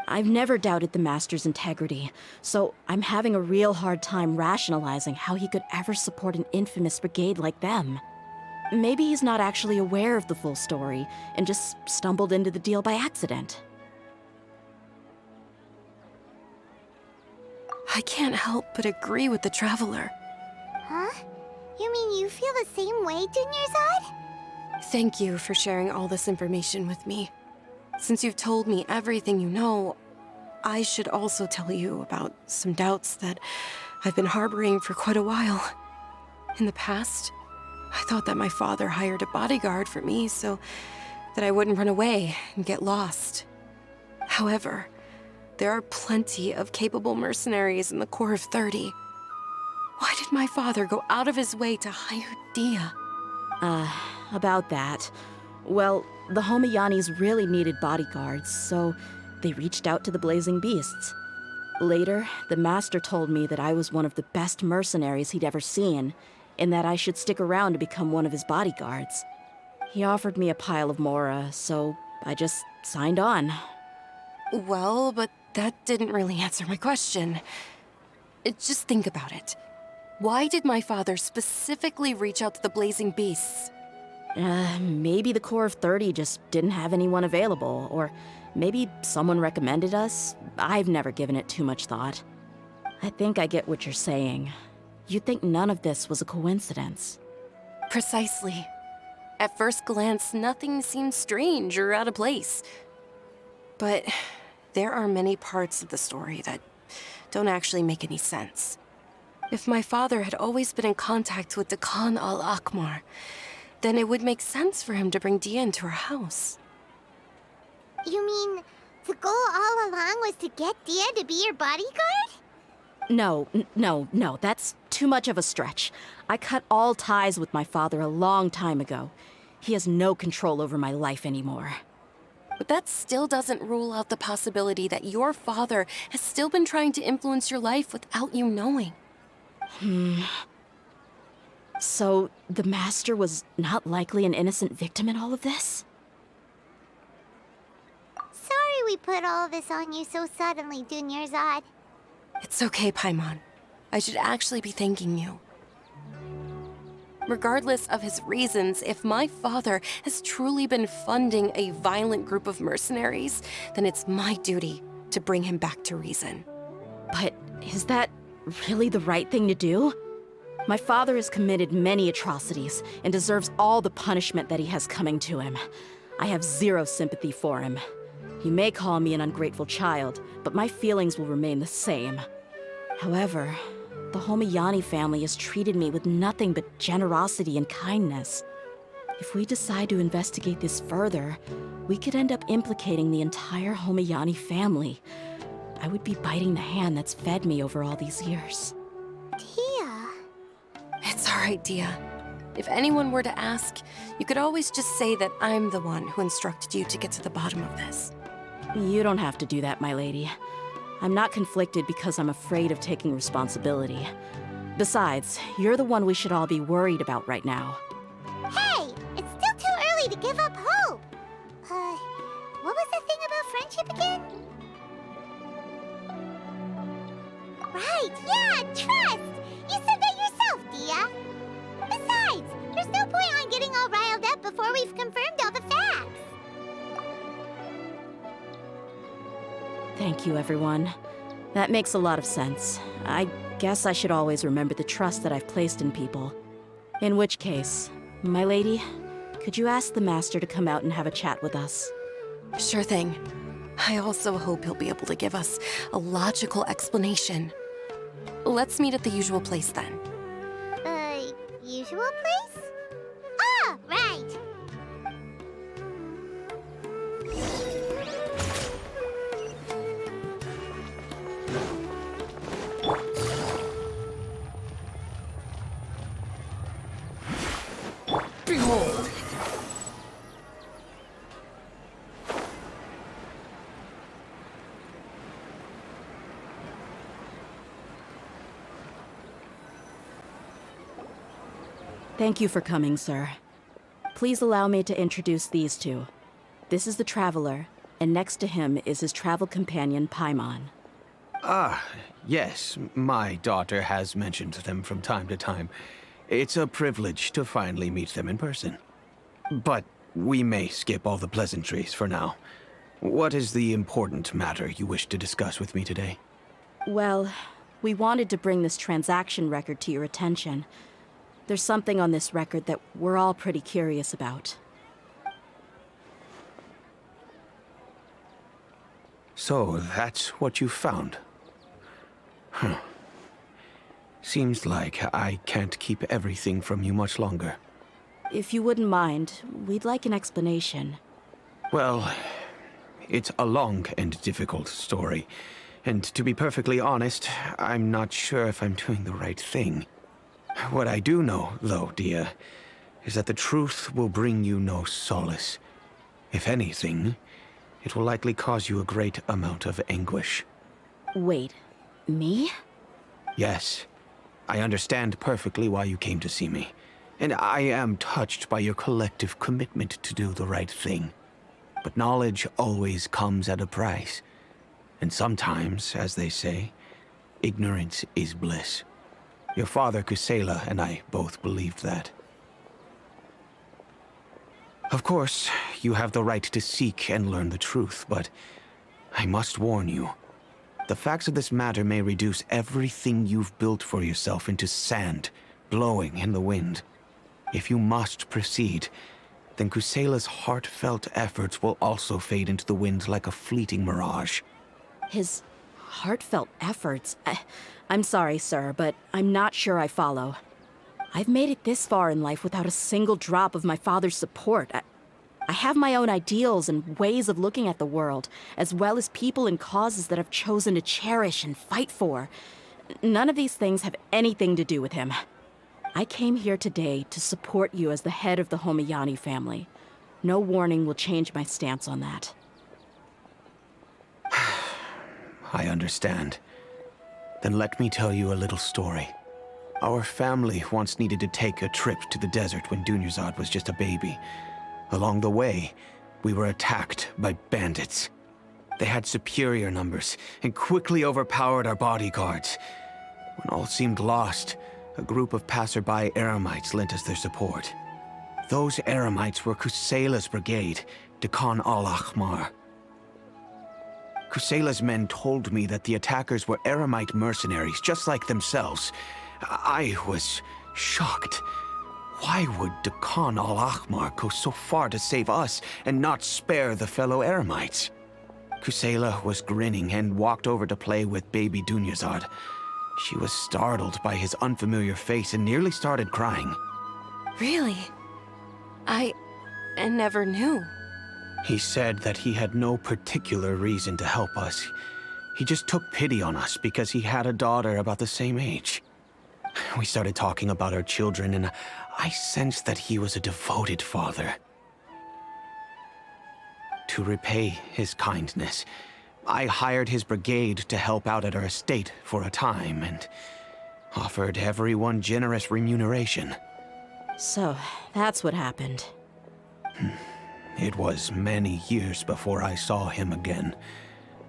I've never doubted the Master's integrity, so I'm having a real hard time rationalizing how he could ever support an infamous brigade like them. Maybe he's not actually aware of the full story and just stumbled into the deal by accident.
I can't help but agree with the Traveler.
Huh? You mean you feel the same way, Dunyarzad?
Thank you for sharing all this information with me. Since you've told me everything you know, I should also tell you about some doubts that I've been harboring for quite a while. In the past, I thought that my father hired a bodyguard for me so that I wouldn't run away and get lost. However, there are plenty of capable mercenaries in the Corps of 30. Why did my father go out of his way to hire Dia?
About that. Well, the Homayanis really needed bodyguards, so they reached out to the Blazing Beasts. Later, the Master told me that I was one of the best mercenaries he'd ever seen, and that I should stick around to become one of his bodyguards. He offered me a pile of mora, so I just signed on.
Well, but that didn't really answer my question. Just think about it. Why did my father specifically reach out to the Blazing Beasts?
Maybe the Corps of 30 just didn't have anyone available, or maybe someone recommended us. I've never given it too much thought. I think I get what you're saying. You'd think none of this was a coincidence.
Precisely. At first glance, nothing seems strange or out of place. But there are many parts of the story that don't actually make any sense. If my father had always been in contact with the Khan al-Akmar, then it would make sense for him to bring Dia into our house.
You mean the goal all along was to get Dia to be your bodyguard?
No, that's too much of a stretch. I cut all ties with my father a long time ago. He has no control over my life anymore.
But that still doesn't rule out the possibility that your father has still been trying to influence your life without you knowing.
So, the Master was not likely an innocent victim in all of this?
Sorry we put all this on you so suddenly, Dunyarzad.
It's okay, Paimon. I should actually be thanking you. Regardless of his reasons, if my father has truly been funding a violent group of mercenaries, then it's my duty to bring him back to reason.
But is that really the right thing to do? My father has committed many atrocities and deserves all the punishment that he has coming to him. I have zero sympathy for him. You may call me an ungrateful child, but my feelings will remain the same. However, the Homayani family has treated me with nothing but generosity and kindness. If we decide to investigate this further, we could end up implicating the entire Homayani family. I would be biting the hand that's fed me over all these years.
Dia.
It's all right, Dia. If anyone were to ask, you could always just say that I'm the one who instructed you to get to the bottom of this.
You don't have to do that, my lady. I'm not conflicted because I'm afraid of taking responsibility. Besides, you're the one we should all be worried about right now.
Hey! It's still too early to give up hope! What was the thing about friendship again? Right, yeah, trust! You said that yourself, Dia! Besides, there's no point on getting all riled up before we've confirmed all the facts!
Thank you, everyone. That makes a lot of sense. I guess I should always remember the trust that I've placed in people. In which case, my lady, could you ask the Master to come out and have a chat with us?
Sure thing. I also hope he'll be able to give us a logical explanation. Let's meet at the usual place then.
Usual place? Ah, right!
Behold!
Thank you for coming, sir. Please allow me to introduce these two. This is the Traveler, and next to him is his travel companion, Paimon.
Ah, yes, my daughter has mentioned them from time to time. It's a privilege to finally meet them in person. But we may skip all the pleasantries for now. What is the important matter you wish to discuss with me today?
Well, we wanted to bring this transaction record to your attention. There's something on this record that we're all pretty curious about.
So, that's what you found? Huh. Seems like I can't keep everything from you much longer.
If you wouldn't mind, we'd like an explanation.
Well, it's a long and difficult story. And to be perfectly honest, I'm not sure if I'm doing the right thing. What I do know, though, Dia, is that the truth will bring you no solace. If anything, it will likely cause you a great amount of anguish.
Wait, me?
Yes. I understand perfectly why you came to see me. And I am touched by your collective commitment to do the right thing. But knowledge always comes at a price. And sometimes, as they say, ignorance is bliss. Your father, Kusela, and I both believed that. Of course, you have the right to seek and learn the truth, but I must warn you. The facts of this matter may reduce everything you've built for yourself into sand, blowing in the wind. If you must proceed, then Kusela's heartfelt efforts will also fade into the wind like a fleeting mirage.
His heartfelt efforts? I'm sorry, sir, but I'm not sure I follow. I've made it this far in life without a single drop of my father's support. I have my own ideals and ways of looking at the world, as well as people and causes that I've chosen to cherish and fight for. None of these things have anything to do with him. I came here today to support you as the head of the Homiyani family. No warning will change my stance on that.
I understand. Then let me tell you a little story. Our family once needed to take a trip to the desert when Dunyarzad was just a baby. Along the way, we were attacked by bandits. They had superior numbers and quickly overpowered our bodyguards. When all seemed lost, a group of passerby Eremites lent us their support. Those Eremites were Kusela's brigade, Dekan al-Ahmar. Kusela's men told me that the attackers were Eremite mercenaries, just like themselves. I was shocked. Why would Dekan al-Ahmar go so far to save us and not spare the fellow Eremites? Kusela was grinning and walked over to play with baby Dunyarzad. She was startled by his unfamiliar face and nearly started crying.
Really? I never knew.
He said that he had no particular reason to help us. He just took pity on us because he had a daughter about the same age. We started talking about our children, and I sensed that he was a devoted father. To repay his kindness, I hired his brigade to help out at our estate for a time and offered everyone generous remuneration.
So, that's what happened.
It was many years before I saw him again.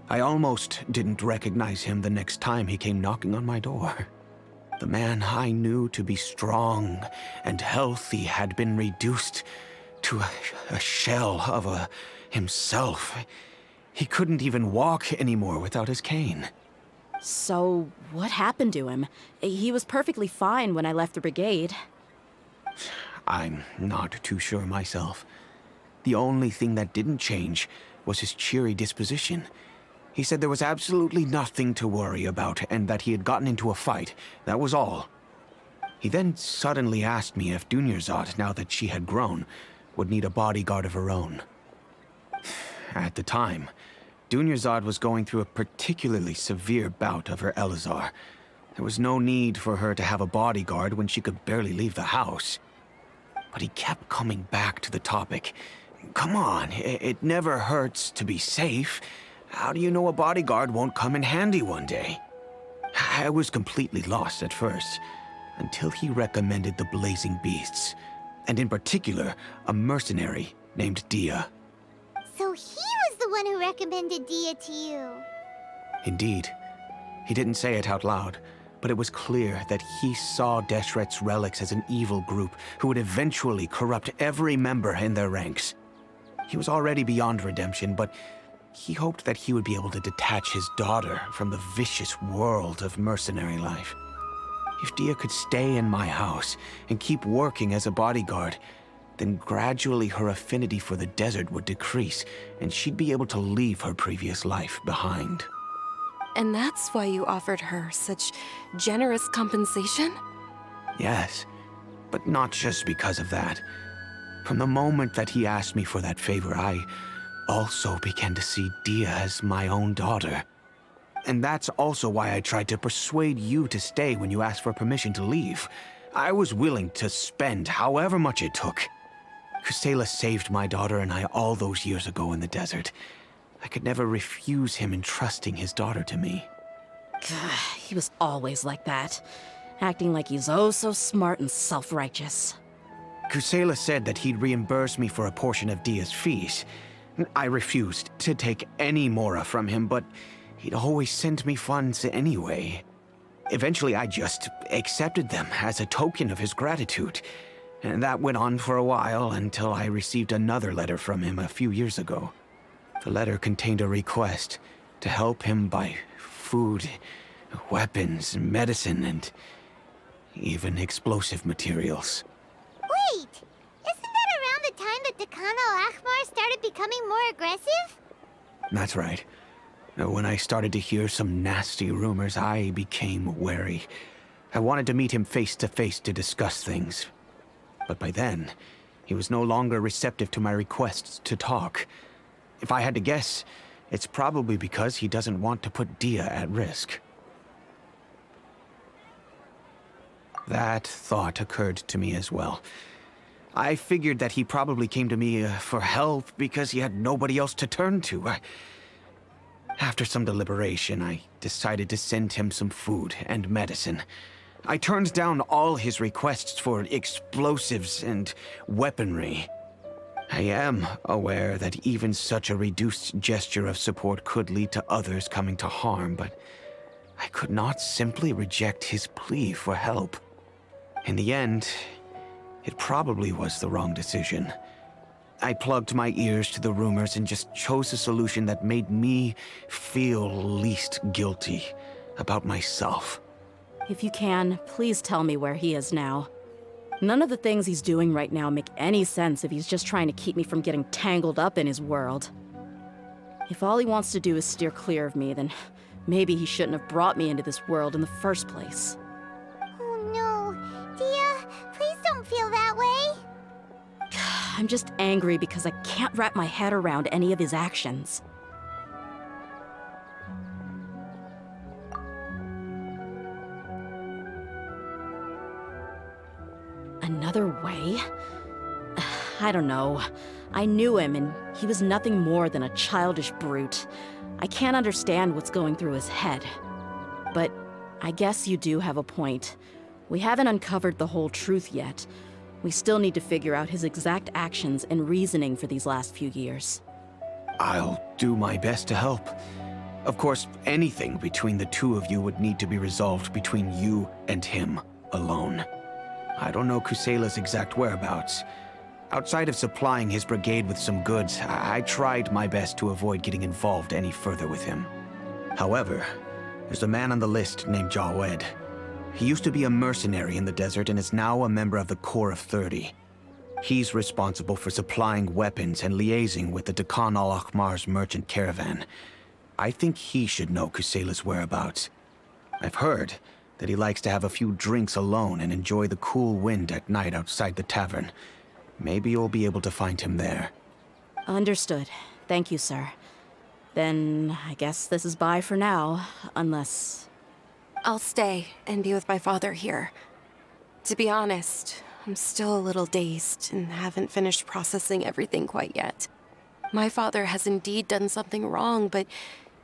I almost didn't recognize him the next time he came knocking on my door. The man I knew to be strong and healthy had been reduced to a shell of himself. He couldn't even walk anymore without his cane.
So, what happened to him? He was perfectly fine when I left the brigade.
I'm not too sure myself. The only thing that didn't change was his cheery disposition. He said there was absolutely nothing to worry about and that he had gotten into a fight. That was all. He then suddenly asked me if Dunyarzad, now that she had grown, would need a bodyguard of her own. At the time, Dunyarzad was going through a particularly severe bout of her Elazar. There was no need for her to have a bodyguard when she could barely leave the house. But he kept coming back to the topic. Come on, it never hurts to be safe. How do you know a bodyguard won't come in handy one day? I was completely lost at first, until he recommended the Blazing Beasts, and in particular, a mercenary named Dia.
So he was the one who recommended Dia to you.
Indeed. He didn't say it out loud, but it was clear that he saw Deshret's relics as an evil group who would eventually corrupt every member in their ranks. He was already beyond redemption, but he hoped that he would be able to detach his daughter from the vicious world of mercenary life. If Dia could stay in my house and keep working as a bodyguard, then gradually her affinity for the desert would decrease, and she'd be able to leave her previous life behind.
And that's why you offered her such generous compensation?
Yes, but not just because of that. From the moment that he asked me for that favor, I also began to see Dia as my own daughter. And that's also why I tried to persuade you to stay when you asked for permission to leave. I was willing to spend however much it took. Kusela saved my daughter and I all those years ago in the desert. I could never refuse him entrusting his daughter to me.
He was always like that, acting like he's oh so smart and self-righteous.
Kusela said that he'd reimburse me for a portion of Dia's fees. I refused to take any mora from him, but he'd always send me funds anyway. Eventually, I just accepted them as a token of his gratitude. And that went on for a while until I received another letter from him a few years ago. The letter contained a request to help him buy food, weapons, medicine, and even explosive materials.
Wait! Isn't that around the time that Khan al-Ahmar started becoming more aggressive?
That's right. When I started to hear some nasty rumors, I became wary. I wanted to meet him face to face to discuss things. But by then, he was no longer receptive to my requests to talk. If I had to guess, it's probably because he doesn't want to put Dia at risk. That thought occurred to me as well. I figured that he probably came to me for help because he had nobody else to turn to. After some deliberation, I decided to send him some food and medicine. I turned down all his requests for explosives and weaponry. I am aware that even such a reduced gesture of support could lead to others coming to harm, but I could not simply reject his plea for help. In the end, it probably was the wrong decision. I plugged my ears to the rumors and just chose a solution that made me feel least guilty about myself.
If you can, please tell me where he is now. None of the things he's doing right now make any sense if he's just trying to keep me from getting tangled up in his world. If all he wants to do is steer clear of me, then maybe he shouldn't have brought me into this world in the first place.
Oh no. Dia, please don't feel that way.
I'm just angry because I can't wrap my head around any of his actions. Another way? I don't know. I knew him, and he was nothing more than a childish brute. I can't understand what's going through his head. But I guess you do have a point. We haven't uncovered the whole truth yet. We still need to figure out his exact actions and reasoning for these last few years.
I'll do my best to help. Of course, anything between the two of you would need to be resolved between you and him alone. I don't know Kusela's exact whereabouts. Outside of supplying his brigade with some goods, I tried my best to avoid getting involved any further with him. However, there's a man on the list named Jawed. He used to be a mercenary in the desert and is now a member of the Corps of 30. He's responsible for supplying weapons and liaising with the Khan al-Ahmar's merchant caravan. I think he should know Kusela's whereabouts. I've heard that he likes to have a few drinks alone and enjoy the cool wind at night outside the tavern. Maybe you'll be able to find him there.
Understood. Thank you, sir. Then I guess this is bye for now, unless...
I'll stay and be with my father here. To be honest, I'm still a little dazed and haven't finished processing everything quite yet. My father has indeed done something wrong, but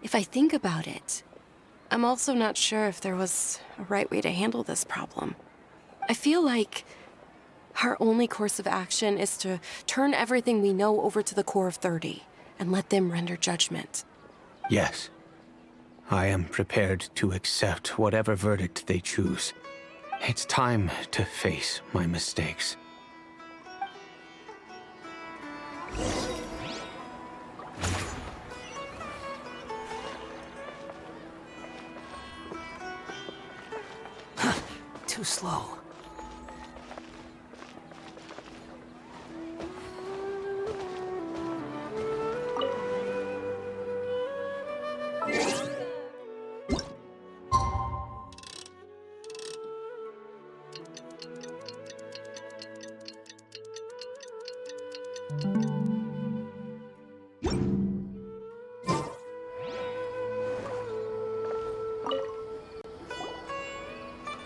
if I think about it, I'm also not sure if there was a right way to handle this problem. I feel like our only course of action is to turn everything we know over to the Corps of 30 and let them render judgment.
Yes. I am prepared to accept whatever verdict they choose. It's time to face my mistakes.
Too slow.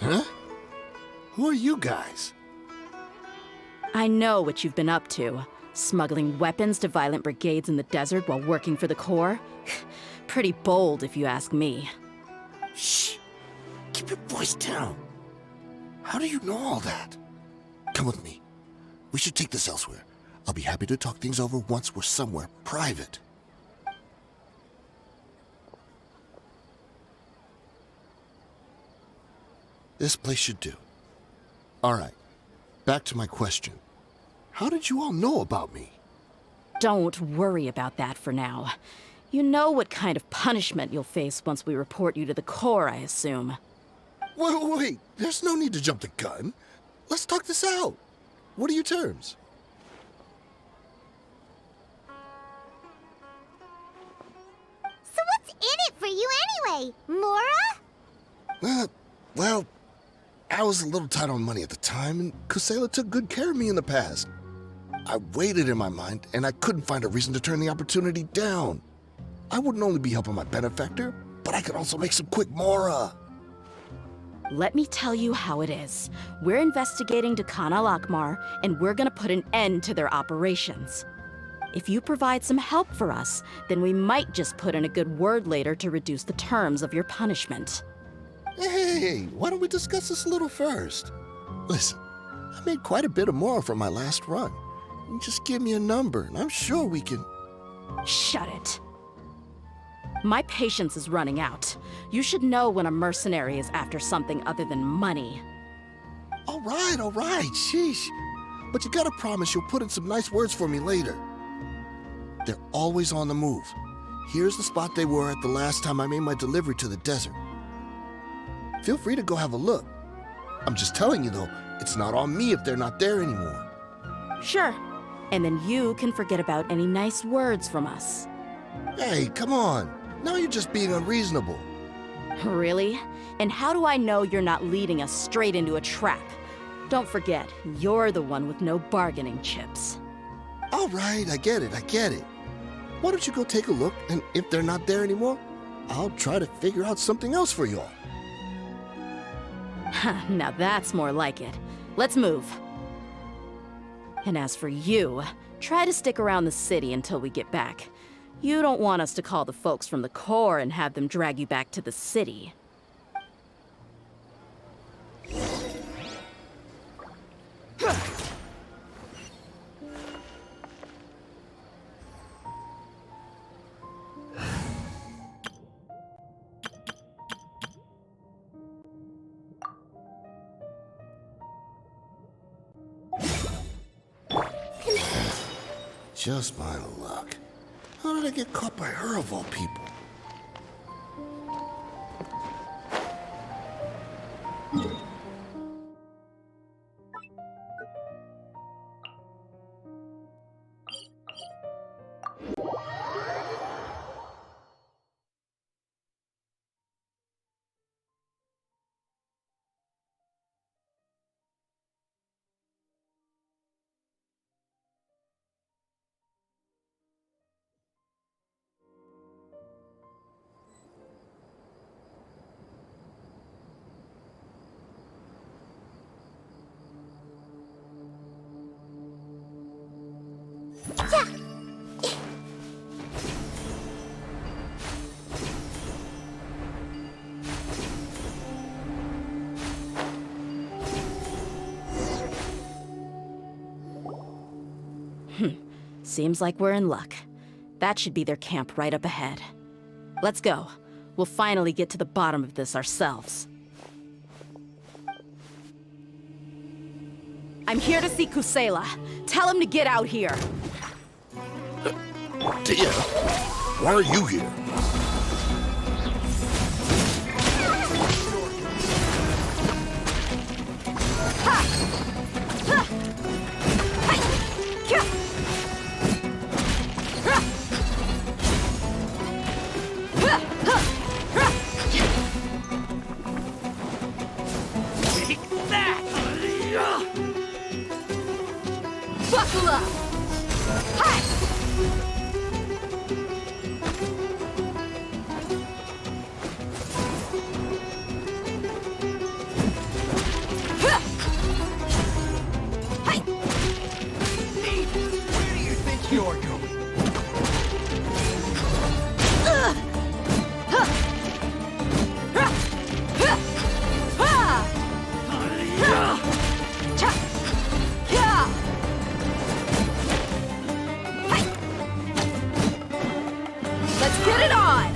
Huh? Who are you guys?
I know what you've been up to. Smuggling weapons to violent brigades in the desert while working for the Corps? Pretty bold, if you ask me.
Shh. Keep your voice down. How do you know all that? Come with me. We should take this elsewhere. I'll be happy to talk things over once we're somewhere private. This place should do. All right. Back to my question. How did you all know about me?
Don't worry about that for now. You know what kind of punishment you'll face once we report you to the Corps, I assume.
Wait. There's no need to jump the gun. Let's talk this out. What are your terms?
for you anyway, Mora?
Well, I was a little tight on money at the time, and Kusela took good care of me in the past. I weighed it in my mind, and I couldn't find a reason to turn the opportunity down. I wouldn't only be helping my benefactor, but I could also make some quick Mora.
Let me tell you how it is. We're investigating Khan al-Akmar, and we're gonna put an end to their operations. If you provide some help for us, then we might just put in a good word later to reduce the terms of your punishment.
Hey, why don't we discuss this a little first? Listen, I made quite a bit of Mora from my last run. You just give me a number, and I'm sure we can...
Shut it. My patience is running out. You should know when a mercenary is after something other than money.
All right, sheesh. But you gotta promise you'll put in some nice words for me later. They're always on the move. Here's the spot they were at the last time I made my delivery to the desert. Feel free to go have a look. I'm just telling you though, it's not on me if they're not there anymore.
Sure. And then you can forget about any nice words from us.
Hey, come on. Now you're just being unreasonable.
Really? And how do I know you're not leading us straight into a trap? Don't forget, you're the one with no bargaining chips.
All right, I get it. Why don't you go take a look, and if they're not there anymore, I'll try to figure out something else for y'all.
Now that's more like it. Let's move. And as for you, try to stick around the city until we get back. You don't want us to call the folks from the Corps and have them drag you back to the city.
Just my luck. How did I get caught by her of all people?
Seems like we're in luck. That should be their camp right up ahead. Let's go. We'll finally get to the bottom of this ourselves. I'm here to see Kusela. Tell him to get out here.
Tia, why are you here?
Buckle up! Hi!
Where do you think you're going?
Let's get it on!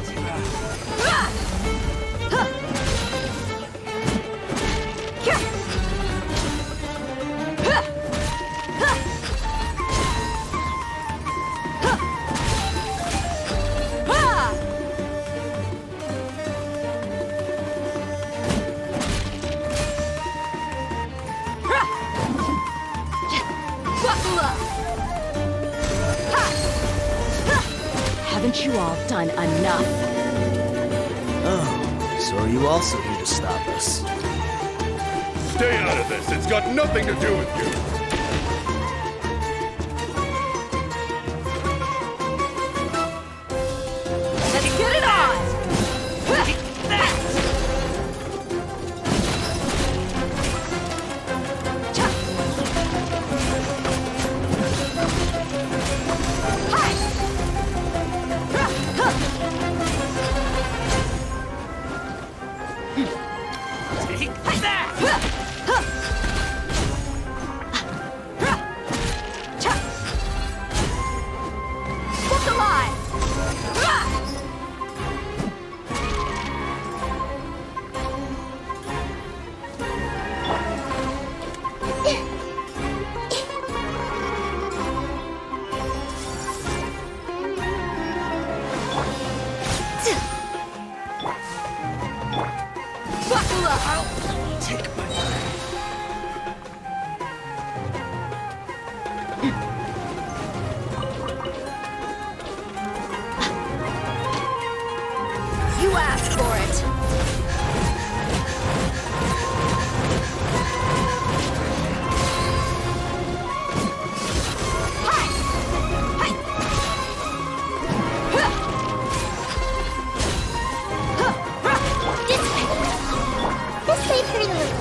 Buckle up! Haven't you all done enough?
So are you also here to stop us?
Stay out of this. It's got nothing to do with you.
Let's get it on! Look alive! Buckle up!
Take my
You asked for it.
This way pretty little.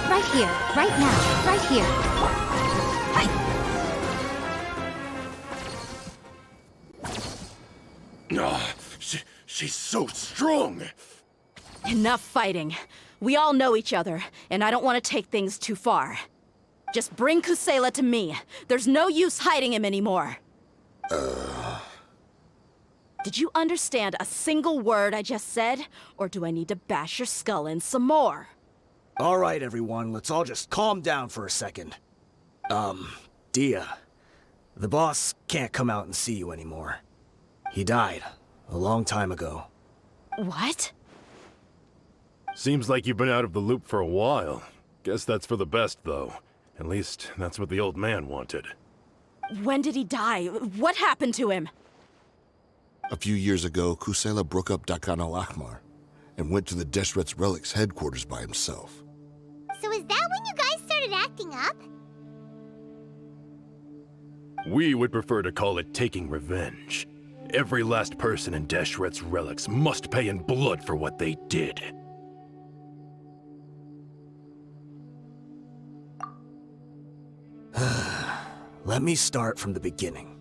Right here, right now, right here.
She's so strong.
Enough fighting. We all know each other, and I don't want to take things too far. Just bring Kusela to me. There's no use hiding him anymore. Did you understand a single word I just said? Or do I need to bash your skull in some more?
All right, everyone, let's all just calm down for a second. Dia, the boss can't come out and see you anymore. He died a long time ago.
What?
Seems like you've been out of the loop for a while. Guess that's for the best, though. At least, that's what the old man wanted.
When did he die? What happened to him?
A few years ago, Kusela broke up Dakan al-Ahmar and went to the Deshret's Relics headquarters by himself.
So is that when you guys started acting up?
We would prefer to call it taking revenge. Every last person in Deshret's Relics must pay in blood for what they did.
Let me start from the beginning.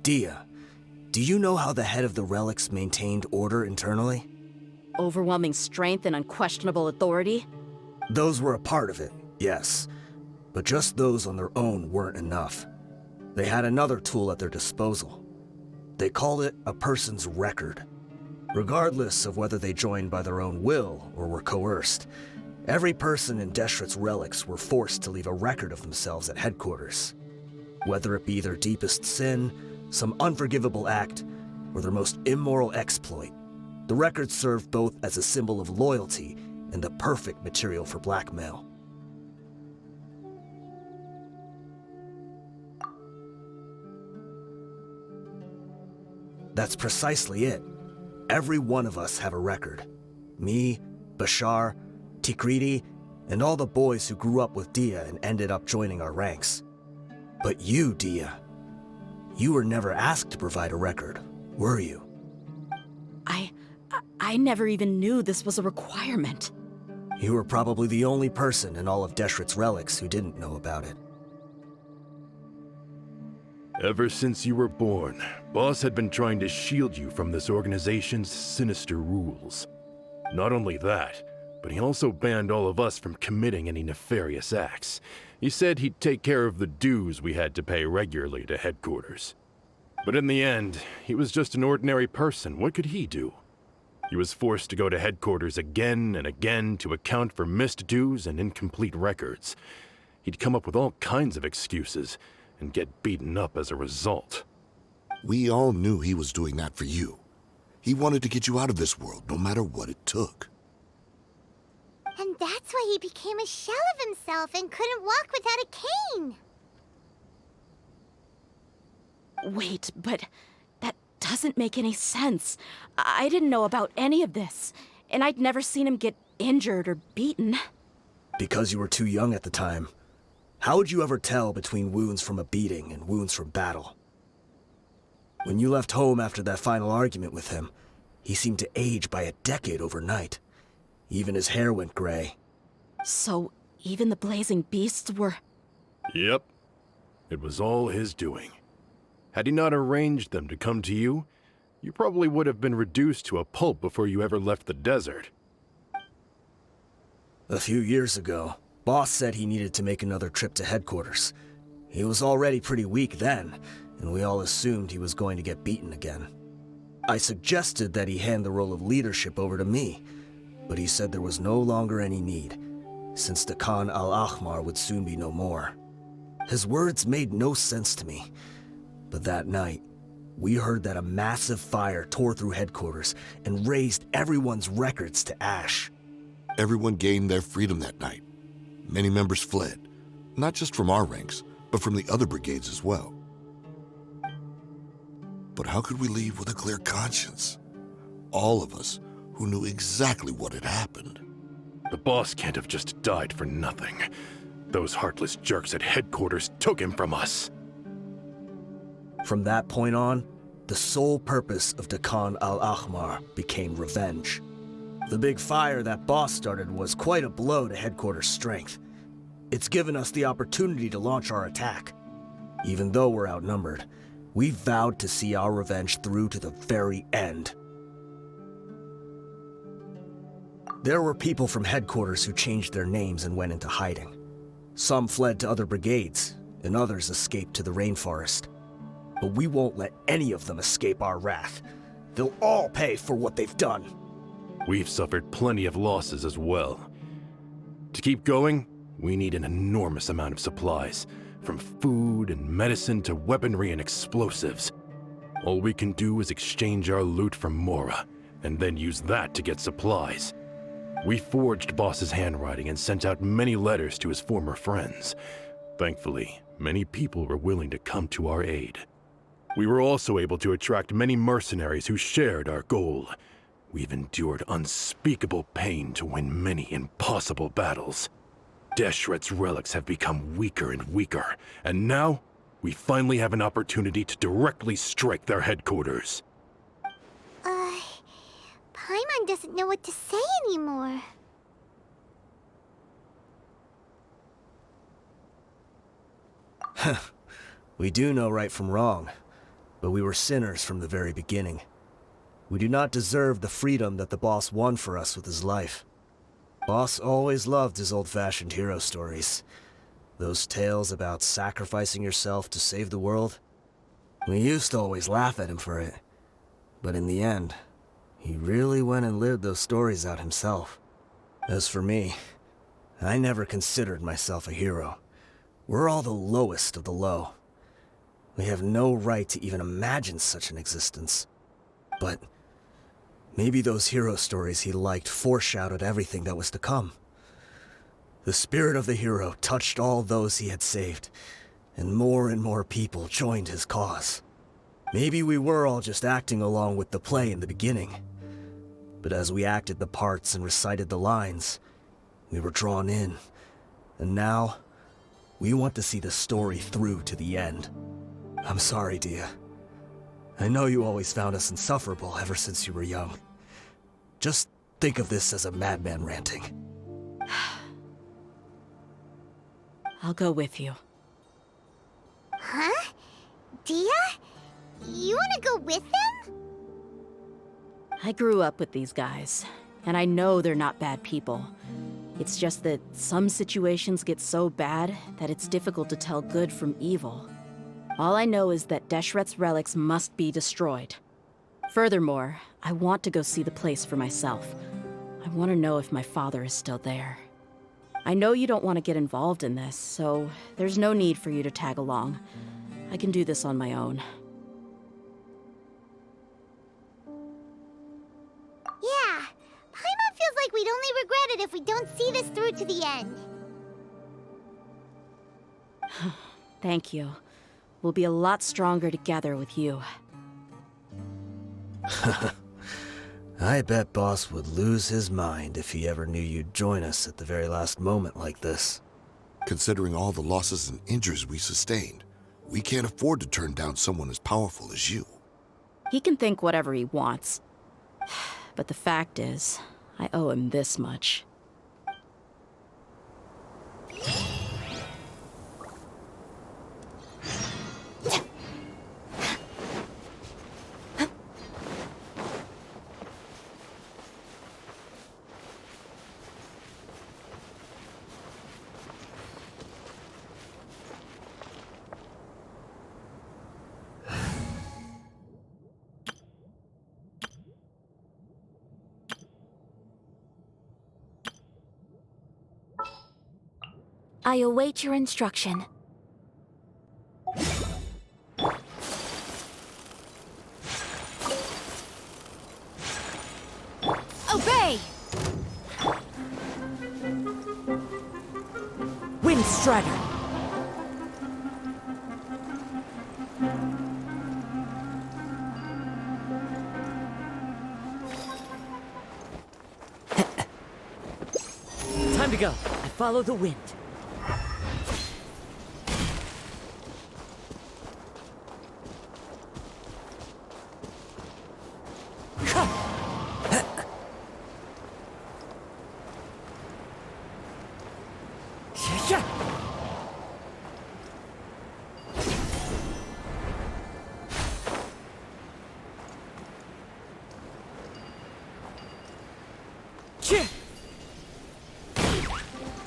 Dia, do you know how the head of the Relics maintained order internally?
Overwhelming strength and unquestionable authority?
Those were a part of it, yes. But just those on their own weren't enough. They had another tool at their disposal. They called it a person's record. Regardless of whether they joined by their own will or were coerced, every person in Deshret's Relics were forced to leave a record of themselves at headquarters. Whether it be their deepest sin, some unforgivable act, or their most immoral exploit, the record served both as a symbol of loyalty and the perfect material for blackmail. That's precisely it. Every one of us have a record. Me, Bashar, Tikriti, and all the boys who grew up with Dia and ended up joining our ranks. But you, Dia, you were never asked to provide a record, were you?
I never even knew this was a requirement.
You were probably the only person in all of Deshret's Relics who didn't know about it.
Ever since you were born, Boss had been trying to shield you from this organization's sinister rules. Not only that, but he also banned all of us from committing any nefarious acts. He said he'd take care of the dues we had to pay regularly to headquarters. But in the end, he was just an ordinary person. What could he do? He was forced to go to headquarters again and again to account for missed dues and incomplete records. He'd come up with all kinds of excuses and get beaten up as a result.
We all knew he was doing that for you. He wanted to get you out of this world, no matter what it took.
And that's why he became a shell of himself and couldn't walk without a cane.
Wait, but doesn't make any sense. I didn't know about any of this, and I'd never seen him get injured or beaten.
Because you were too young at the time. How would you ever tell between wounds from a beating and wounds from battle? When you left home after that final argument with him, he seemed to age by a decade overnight. Even his hair went gray.
So, even the blazing beasts were...
Yep. It was all his doing. Had he not arranged them to come to you, you probably would have been reduced to a pulp before you ever left the desert.
A few years ago, Boss said he needed to make another trip to headquarters. He was already pretty weak then, and we all assumed he was going to get beaten again. I suggested that he hand the role of leadership over to me, but he said there was no longer any need, since the Khan al-Ahmar would soon be no more. His words made no sense to me, but that night, we heard that a massive fire tore through headquarters and razed everyone's records to ash.
Everyone gained their freedom that night. Many members fled, not just from our ranks, but from the other brigades as well. But how could we leave with a clear conscience? All of us who knew exactly what had happened.
The boss can't have just died for nothing. Those heartless jerks at headquarters took him from us.
From that point on, the sole purpose of the Khan al-Ahmar became revenge. The big fire that Boss started was quite a blow to headquarters' strength. It's given us the opportunity to launch our attack. Even though we're outnumbered, we vowed to see our revenge through to the very end. There were people from headquarters who changed their names and went into hiding. Some fled to other brigades, and others escaped to the rainforest. But we won't let any of them escape our wrath. They'll all pay for what they've done.
We've suffered plenty of losses as well. To keep going, we need an enormous amount of supplies, from food and medicine to weaponry and explosives. All we can do is exchange our loot from Mora, and then use that to get supplies. We forged Boss's handwriting and sent out many letters to his former friends. Thankfully, many people were willing to come to our aid. We were also able to attract many mercenaries who shared our goal. We've endured unspeakable pain to win many impossible battles. Deshret's relics have become weaker and weaker, and now we finally have an opportunity to directly strike their headquarters.
Paimon doesn't know what to say anymore.
We do know right from wrong, but we were sinners from the very beginning. We do not deserve the freedom that the boss won for us with his life. Boss always loved his old-fashioned hero stories. Those tales about sacrificing yourself to save the world. We used to always laugh at him for it. But in the end, he really went and lived those stories out himself. As for me, I never considered myself a hero. We're all the lowest of the low. We have no right to even imagine such an existence. But maybe those hero stories he liked foreshadowed everything that was to come. The spirit of the hero touched all those he had saved, and more people joined his cause. Maybe we were all just acting along with the play in the beginning. But as we acted the parts and recited the lines, we were drawn in. And now, we want to see the story through to the end. I'm sorry, Dia. I know you always found us insufferable ever since you were young. Just think of this as a madman ranting.
I'll go with you.
Huh? Dia? You wanna go with them?
I grew up with these guys, and I know they're not bad people. It's just that some situations get so bad that it's difficult to tell good from evil. All I know is that Deshret's relics must be destroyed. Furthermore, I want to go see the place for myself. I want to know if my father is still there. I know you don't want to get involved in this, so there's no need for you to tag along. I can do this on my own.
Yeah, Paimon feels like we'd only regret it if we don't see this through to the end.
Thank you. We'll be a lot stronger together with you.
I bet Boss would lose his mind if he ever knew you'd join us at the very last moment like this.
Considering all the losses and injuries we sustained, we can't afford to turn down someone as powerful as you.
He can think whatever he wants. But the fact is, I owe him this much.
I await your instruction. Obey!
Wind Strider! Time to go. I follow the wind.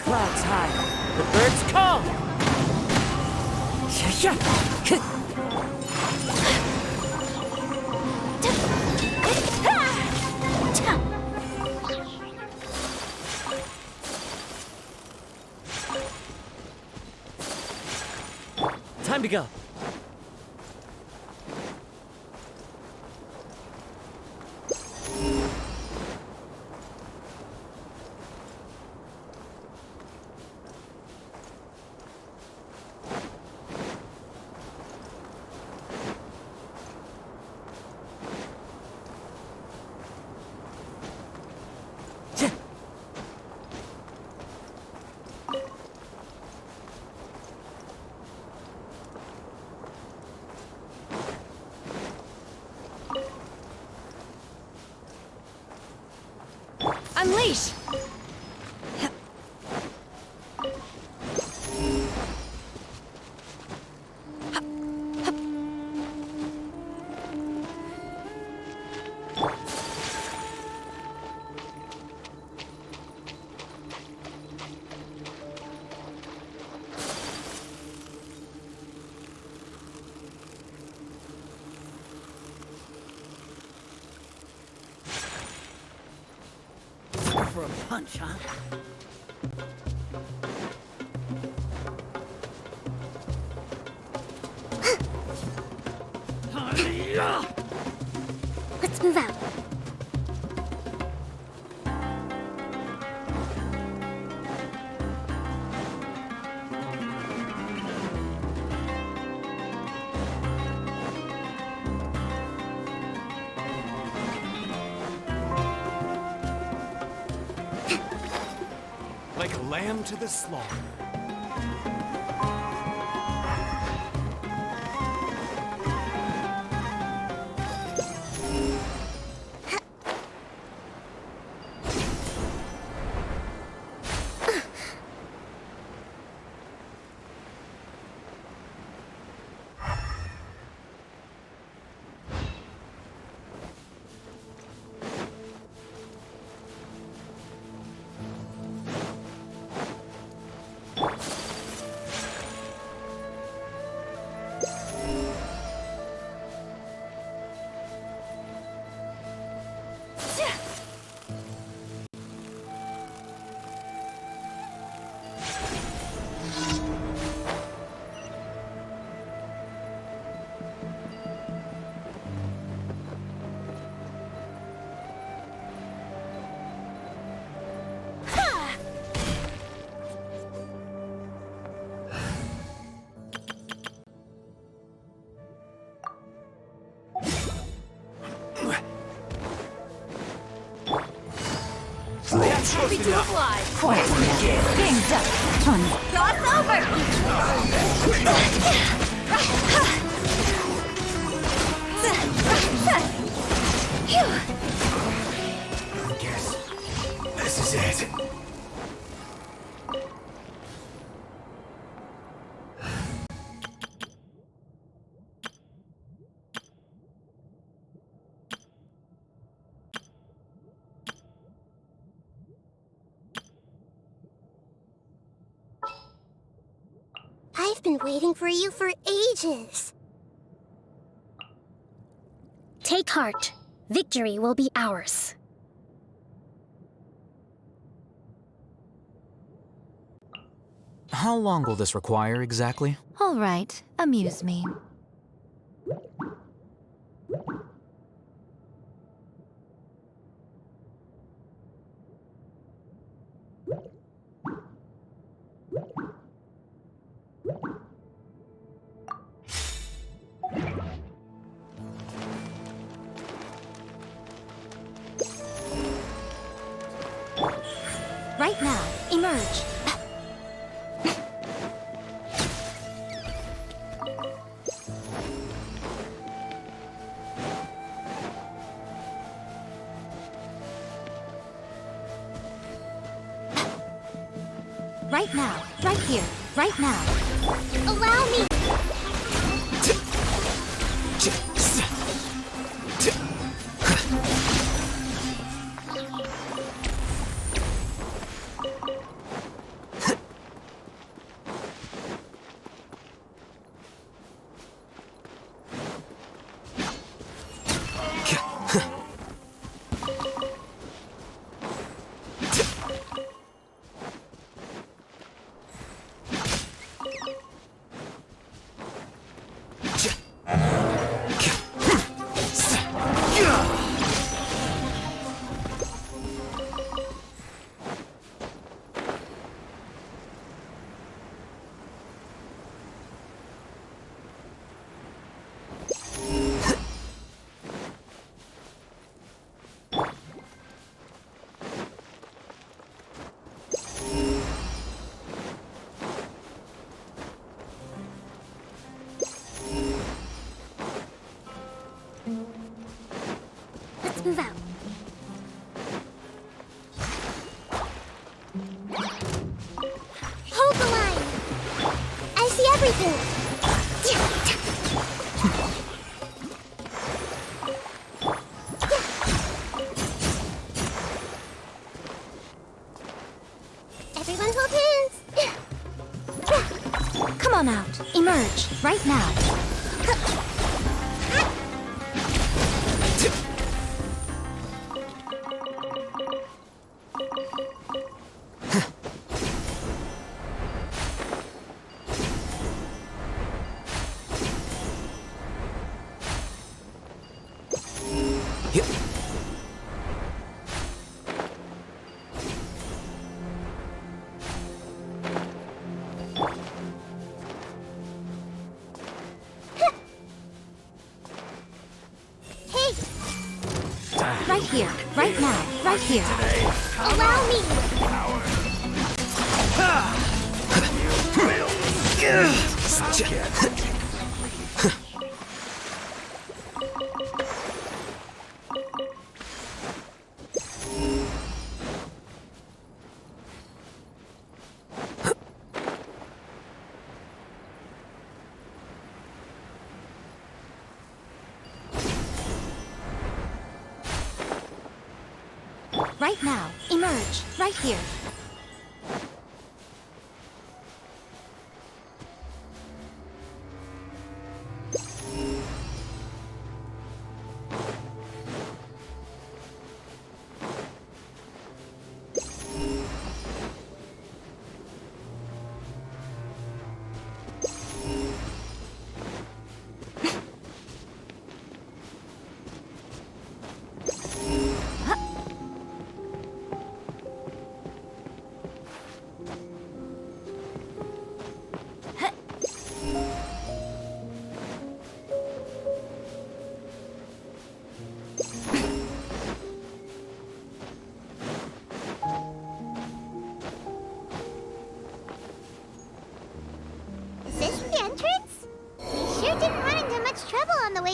Clouds high, the birds call. Time to go.
Unleash!
For a punch, huh?
Let's move out.
Like a lamb to the slaughter.
Happy to oblige. Quietly now. Game's up.
Cross over!
I guess this is it.
I've been waiting for you for ages.
Take heart. Victory will be ours.
How long will this require exactly?
All right, amuse me.
Right now, emerge. Right now, right here, right now.
Allow me!
Let's move out.
Hold the line! I see everything! Everyone hold hands!
Come on out. Emerge. Right now.
Hey!
Right here. Right now. Right here.
Allow me!
Right now. Emerge. Right here.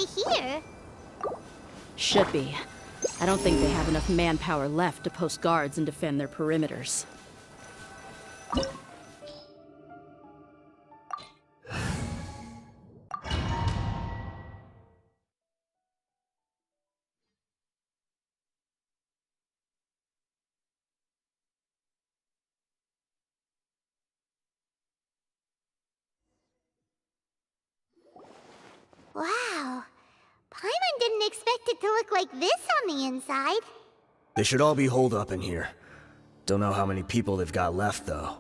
way here.
Should be. I don't think they have enough manpower left to post guards and defend their perimeters.
Wow. Paimon didn't expect it to look like this on the inside.
They should all be holed up in here. Don't know how many people they've got left, though.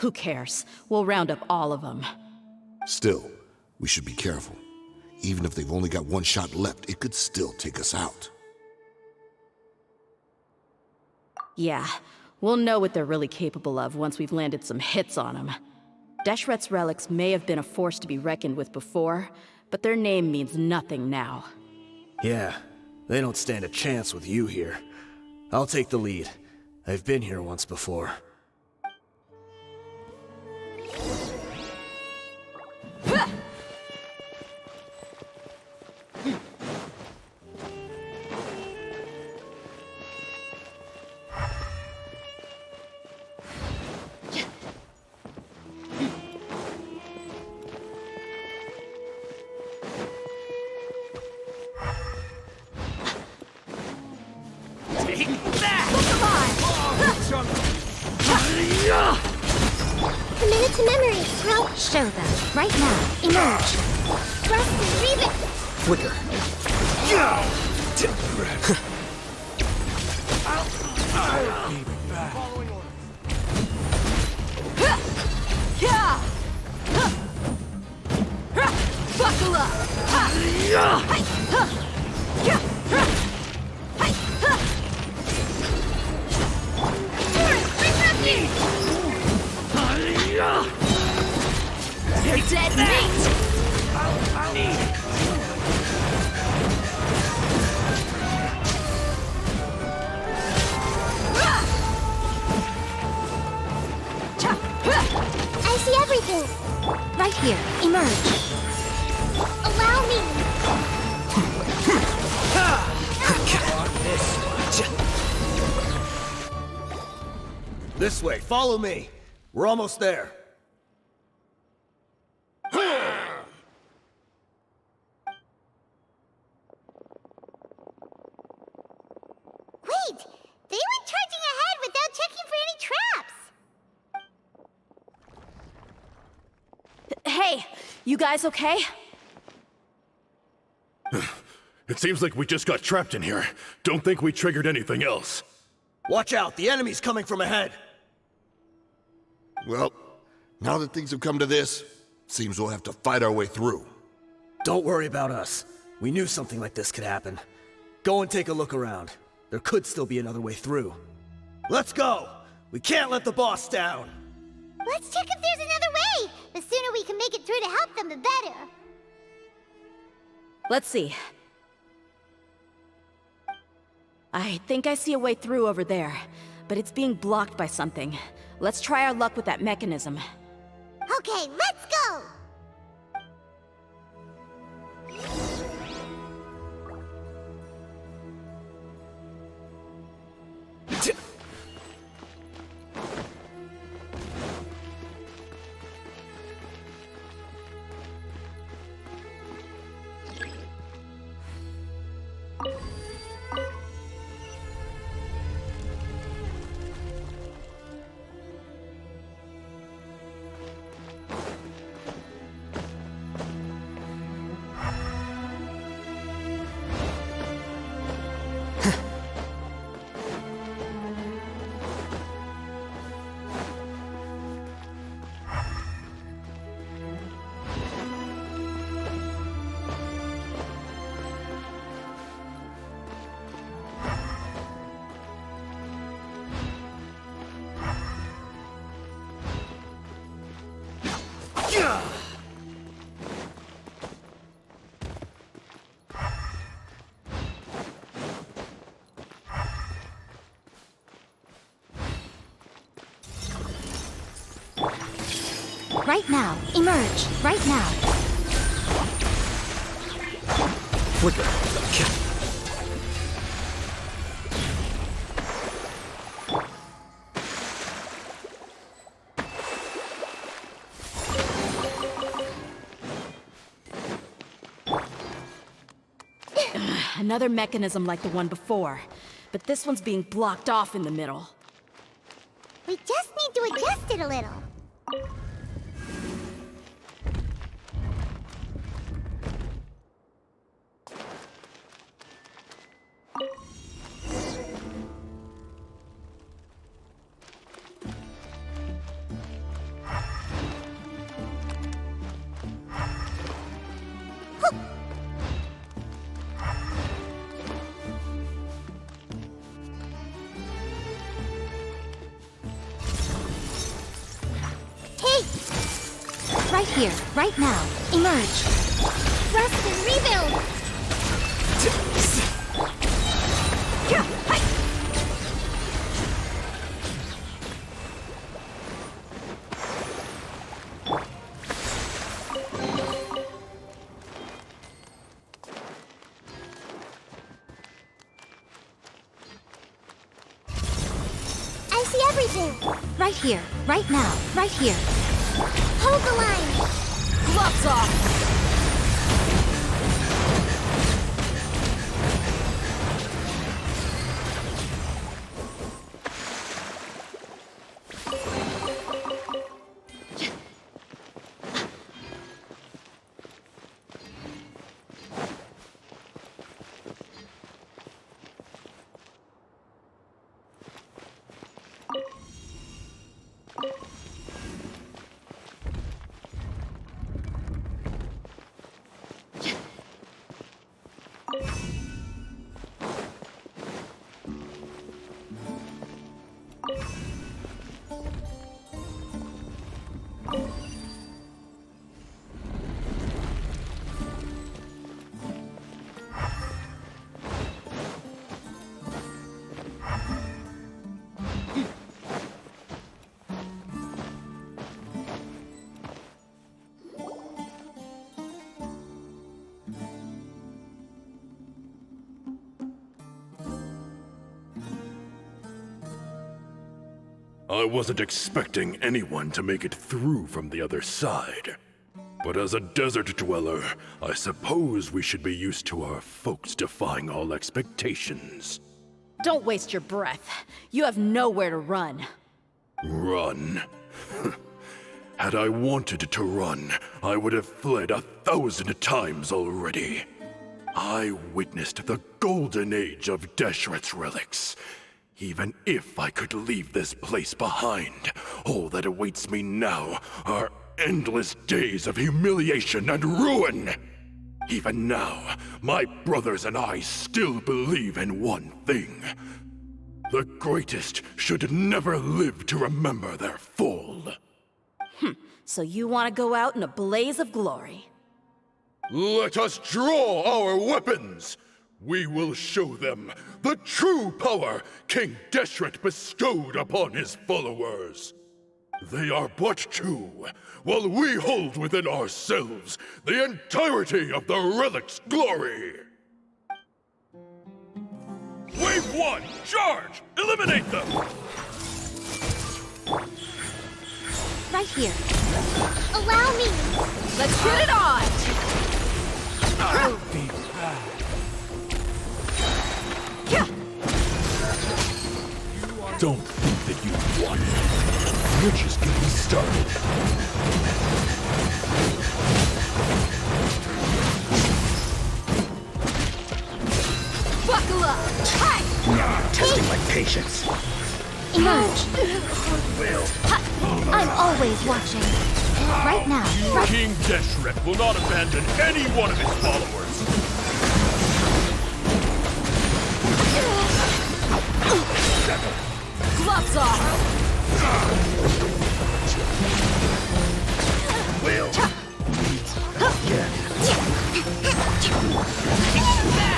Who cares? We'll round up all of them.
Still, we should be careful. Even if they've only got one shot left, it could still take us out.
Yeah, we'll know what they're really capable of once we've landed some hits on them. Deshret's relics may have been a force to be reckoned with before, but their name means nothing now.
Yeah, they don't stand a chance with you here. I'll take the lead. I've been here once before.
Commit it to memory. Well, show them. Right now. Emerge. Thrust and leave it.
Flicker.
Buckle They're dead meat!
I see everything. Right here. Emerge. Allow me.
This way, follow me. We're almost there.
Wait! They went charging ahead without checking for any traps!
Hey, you guys okay?
It seems like we just got trapped in here. Don't think we triggered anything else.
Watch out, the enemy's coming from ahead.
Well, now that things have come to this, seems we'll have to fight our way through.
Don't worry about us. We knew something like this could happen. Go and take a look around. There could still be another way through. Let's go! We can't let the boss down!
Let's check if there's another way! The sooner we can make it through to help them, the better.
Let's see. I think I see a way through over there, but it's being blocked by something. Let's try our luck with that mechanism.
Okay, let's go!
Right now. Emerge. Right now.
flicker.
Another mechanism like the one before, but this one's being blocked off in the middle.
We just need to adjust it a little.
Right here, right now. Emerge.
Rest and rebuild! I see everything!
Right here, right now, right here.
Hold the line!
Gloves off!
I wasn't expecting anyone to make it through from the other side. But as a desert dweller, I suppose we should be used to our folks defying all expectations.
Don't waste your breath. You have nowhere to run.
Run? Had I wanted to run, I would have fled 1,000 times already. I witnessed the golden age of Deshret's relics. Even if I could leave this place behind, all that awaits me now are endless days of humiliation and ruin. Even now, my brothers and I still believe in one thing. The greatest should never live to remember their fall.
So you want to go out in a blaze of glory?
Let us draw our weapons! We will show them the true power King Deshret bestowed upon his followers. They are but two, while we hold within ourselves the entirety of the relic's glory. Wave 1, charge! Eliminate them!
Right here.
Allow me!
Let's get it on!
Don't think that you won. You're just getting started.
Buckle up! Hi!
Now you're testing my patience.
Emerge. I'm always watching. Right now. Right.
King Deshret will not abandon any one of his followers.
Gloves off!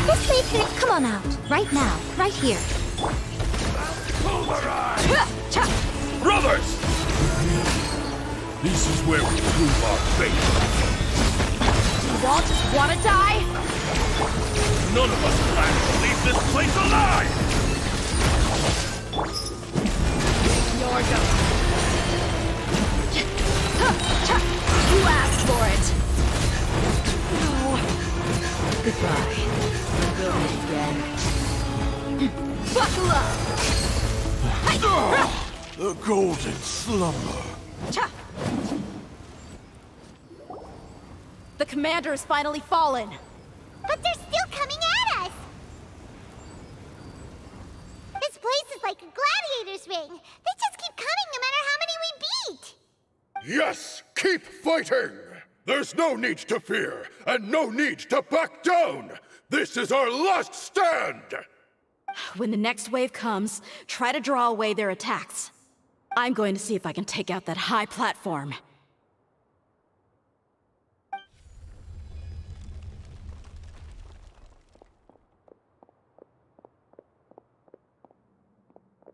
This way could... Come on out. Right now. Right here.
Brothers! This is where we prove our faith.
all just wanna die?
None of us plan to leave this place alive!
You're going. You asked for it. No. Goodbye. We'll meet again. Buckle up!
The golden slumber.
The commander has finally fallen.
But they're still coming at us! This place is like a gladiator's ring. They just keep coming no matter how many we beat!
Yes, keep fighting! There's no need to fear, and no need to back down! This is our last stand!
When the next wave comes, try to draw away their attacks. I'm going to see if I can take out that high platform.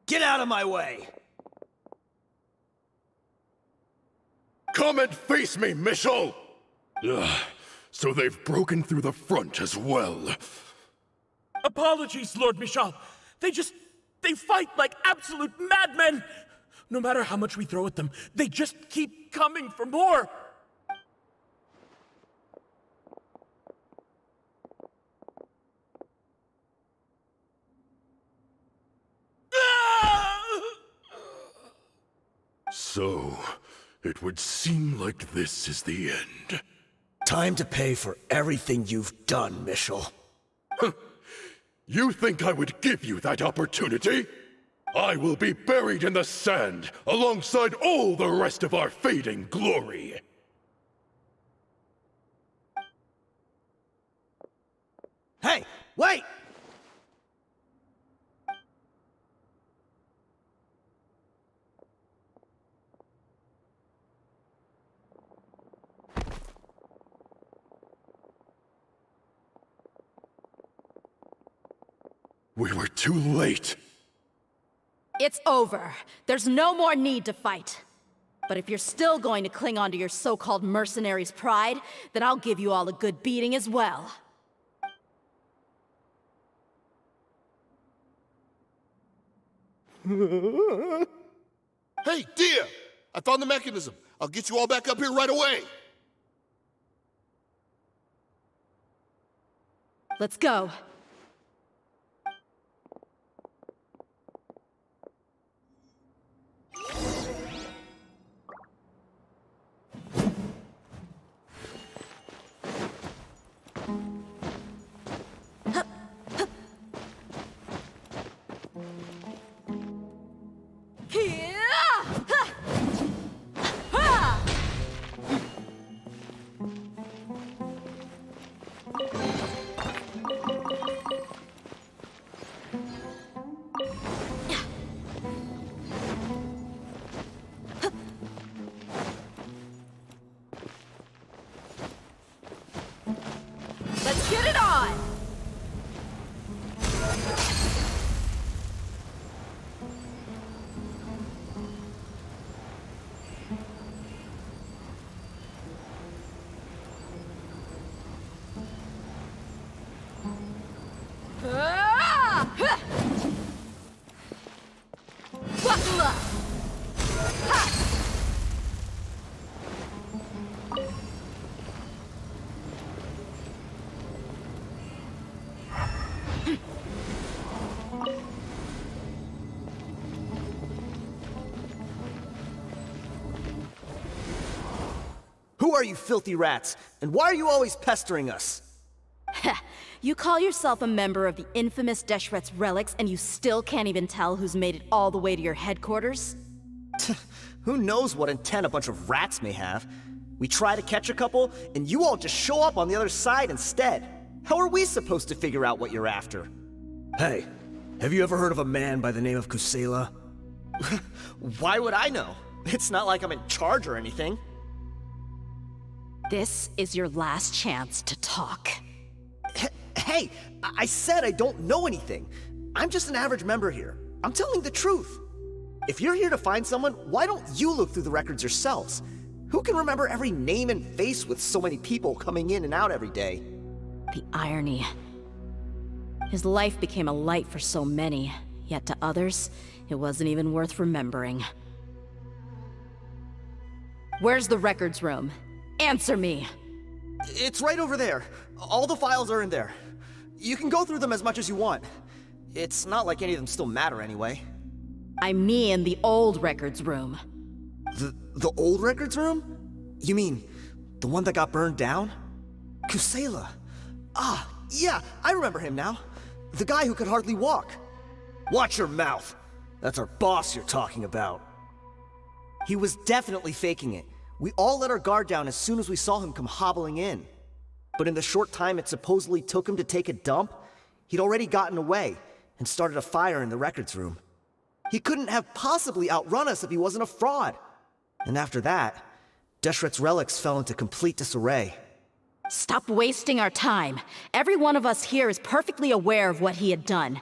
Get out of my way!
Come and face me, Mitchell! Ugh, so they've broken through the front as well.
Apologies, Lord Michal. They fight like absolute madmen! No matter how much we throw at them, they just keep coming for more!
So, it would seem like this is the end.
Time to pay for everything you've done, Mitchell.
You think I would give you that opportunity? I will be buried in the sand alongside all the rest of our fading glory.
Hey, wait!
We were too late.
It's over. There's no more need to fight. But if you're still going to cling on to your so-called mercenary's pride, then I'll give you all a good beating as well.
Hey, Dia! I found the mechanism. I'll get you all back up here right away.
Let's go. Let's get it on! Buckle up!
Who are you filthy rats? And why are you always pestering us?
You call yourself a member of the infamous Deshret's relics, and you still can't even tell who's made it all the way to your headquarters?
Who knows what intent a bunch of rats may have? We try to catch a couple, and you all just show up on the other side instead. How are we supposed to figure out what you're after? Hey, have you ever heard of a man by the name of Kusela? Why would I know? It's not like I'm in charge or anything.
This is your last chance to talk.
Hey, I said I don't know anything. I'm just an average member here. I'm telling the truth. If you're here to find someone, why don't you look through the records yourselves?
Who can remember every name and face with so many people coming in and out every day?
The irony. His life became a light for so many, yet to others, it wasn't even worth remembering. Where's the records room? Answer me!
It's right over there. All the files are in there. You can go through them as much as you want. It's not like any of them still matter anyway.
I mean the old records room.
The old records room? You mean, the one that got burned down? Kusela. Ah, yeah, I remember him now. The guy who could hardly walk.
Watch your mouth. That's our boss you're talking about.
He was definitely faking it. We all let our guard down as soon as we saw him come hobbling in. But in the short time it supposedly took him to take a dump, he'd already gotten away and started a fire in the records room. He couldn't have possibly outrun us if he wasn't a fraud. And after that, Deshret's relics fell into complete disarray.
Stop wasting our time. Every one of us here is perfectly aware of what he had done.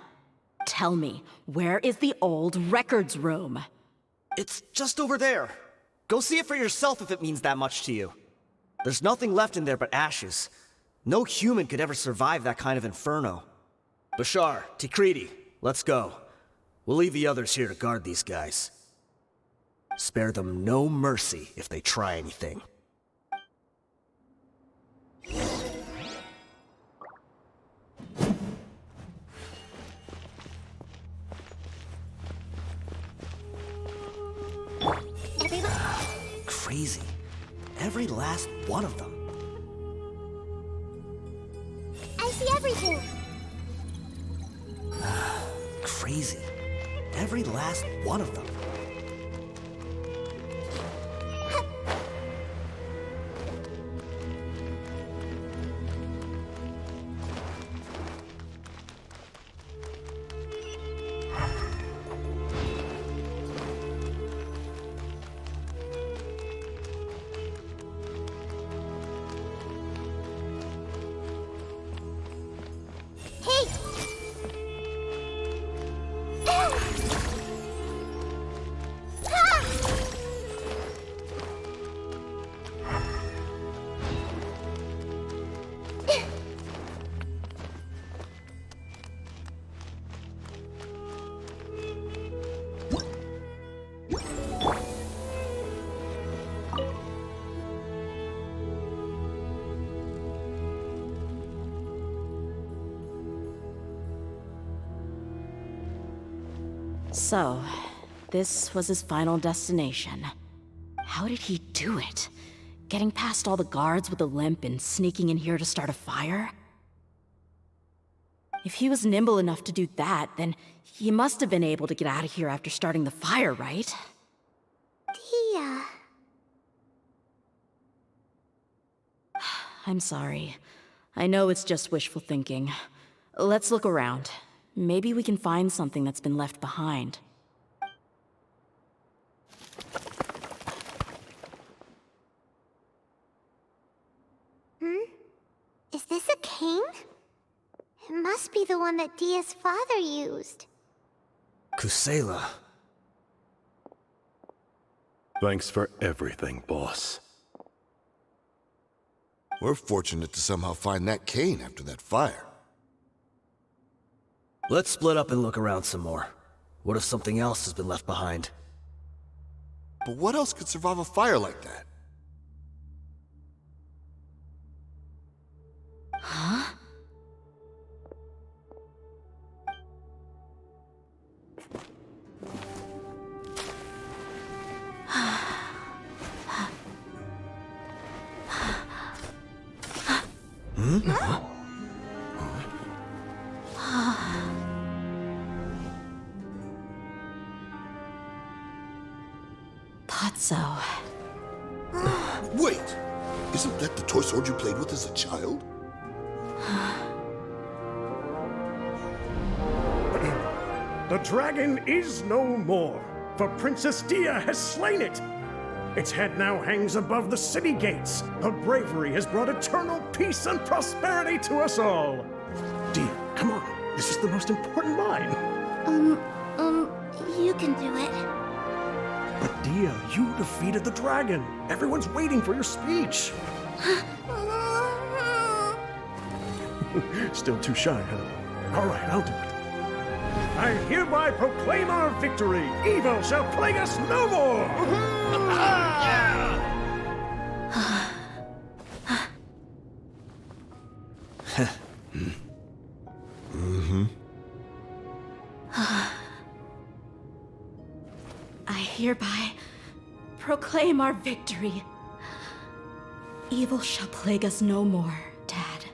Tell me, where is the old records room?
It's just over there. Go see it for yourself if it means that much to you. There's nothing left in there but ashes. No human could ever survive that kind of inferno.
Bashar, Tikriti, let's go. We'll leave the others here to guard these guys. Spare them no mercy if they try anything.
Crazy. Every last one of them.
I see everything.
Crazy. Every last one of them.
So, this was his final destination. How did he do it? Getting past all the guards with a limp and sneaking in here to start a fire? If he was nimble enough to do that, then he must have been able to get out of here after starting the fire, right?
Tia.
I'm sorry. I know it's just wishful thinking. Let's look around. Maybe we can find something that's been left behind.
Is this a cane? It must be the one that Dia's father used.
Kusela.
Thanks for everything, boss.
We're fortunate to somehow find that cane after that fire.
Let's split up and look around some more. What if something else has been left behind?
But what else could survive a fire like that?
Huh? Thought so.
Wait! Isn't that the toy sword you played with as a child?
The dragon is no more, for Princess Dia has slain it. Its head now hangs above the city gates. Her bravery has brought eternal peace and prosperity to us all. Dia, come on. This is the most important line.
You can do it.
But Dia, you defeated the dragon. Everyone's waiting for your speech. Still too shy, huh? All right, I'll do it. I hereby proclaim our victory. Evil shall plague us no more.
I hereby proclaim our victory. Evil shall plague us no more, Dad.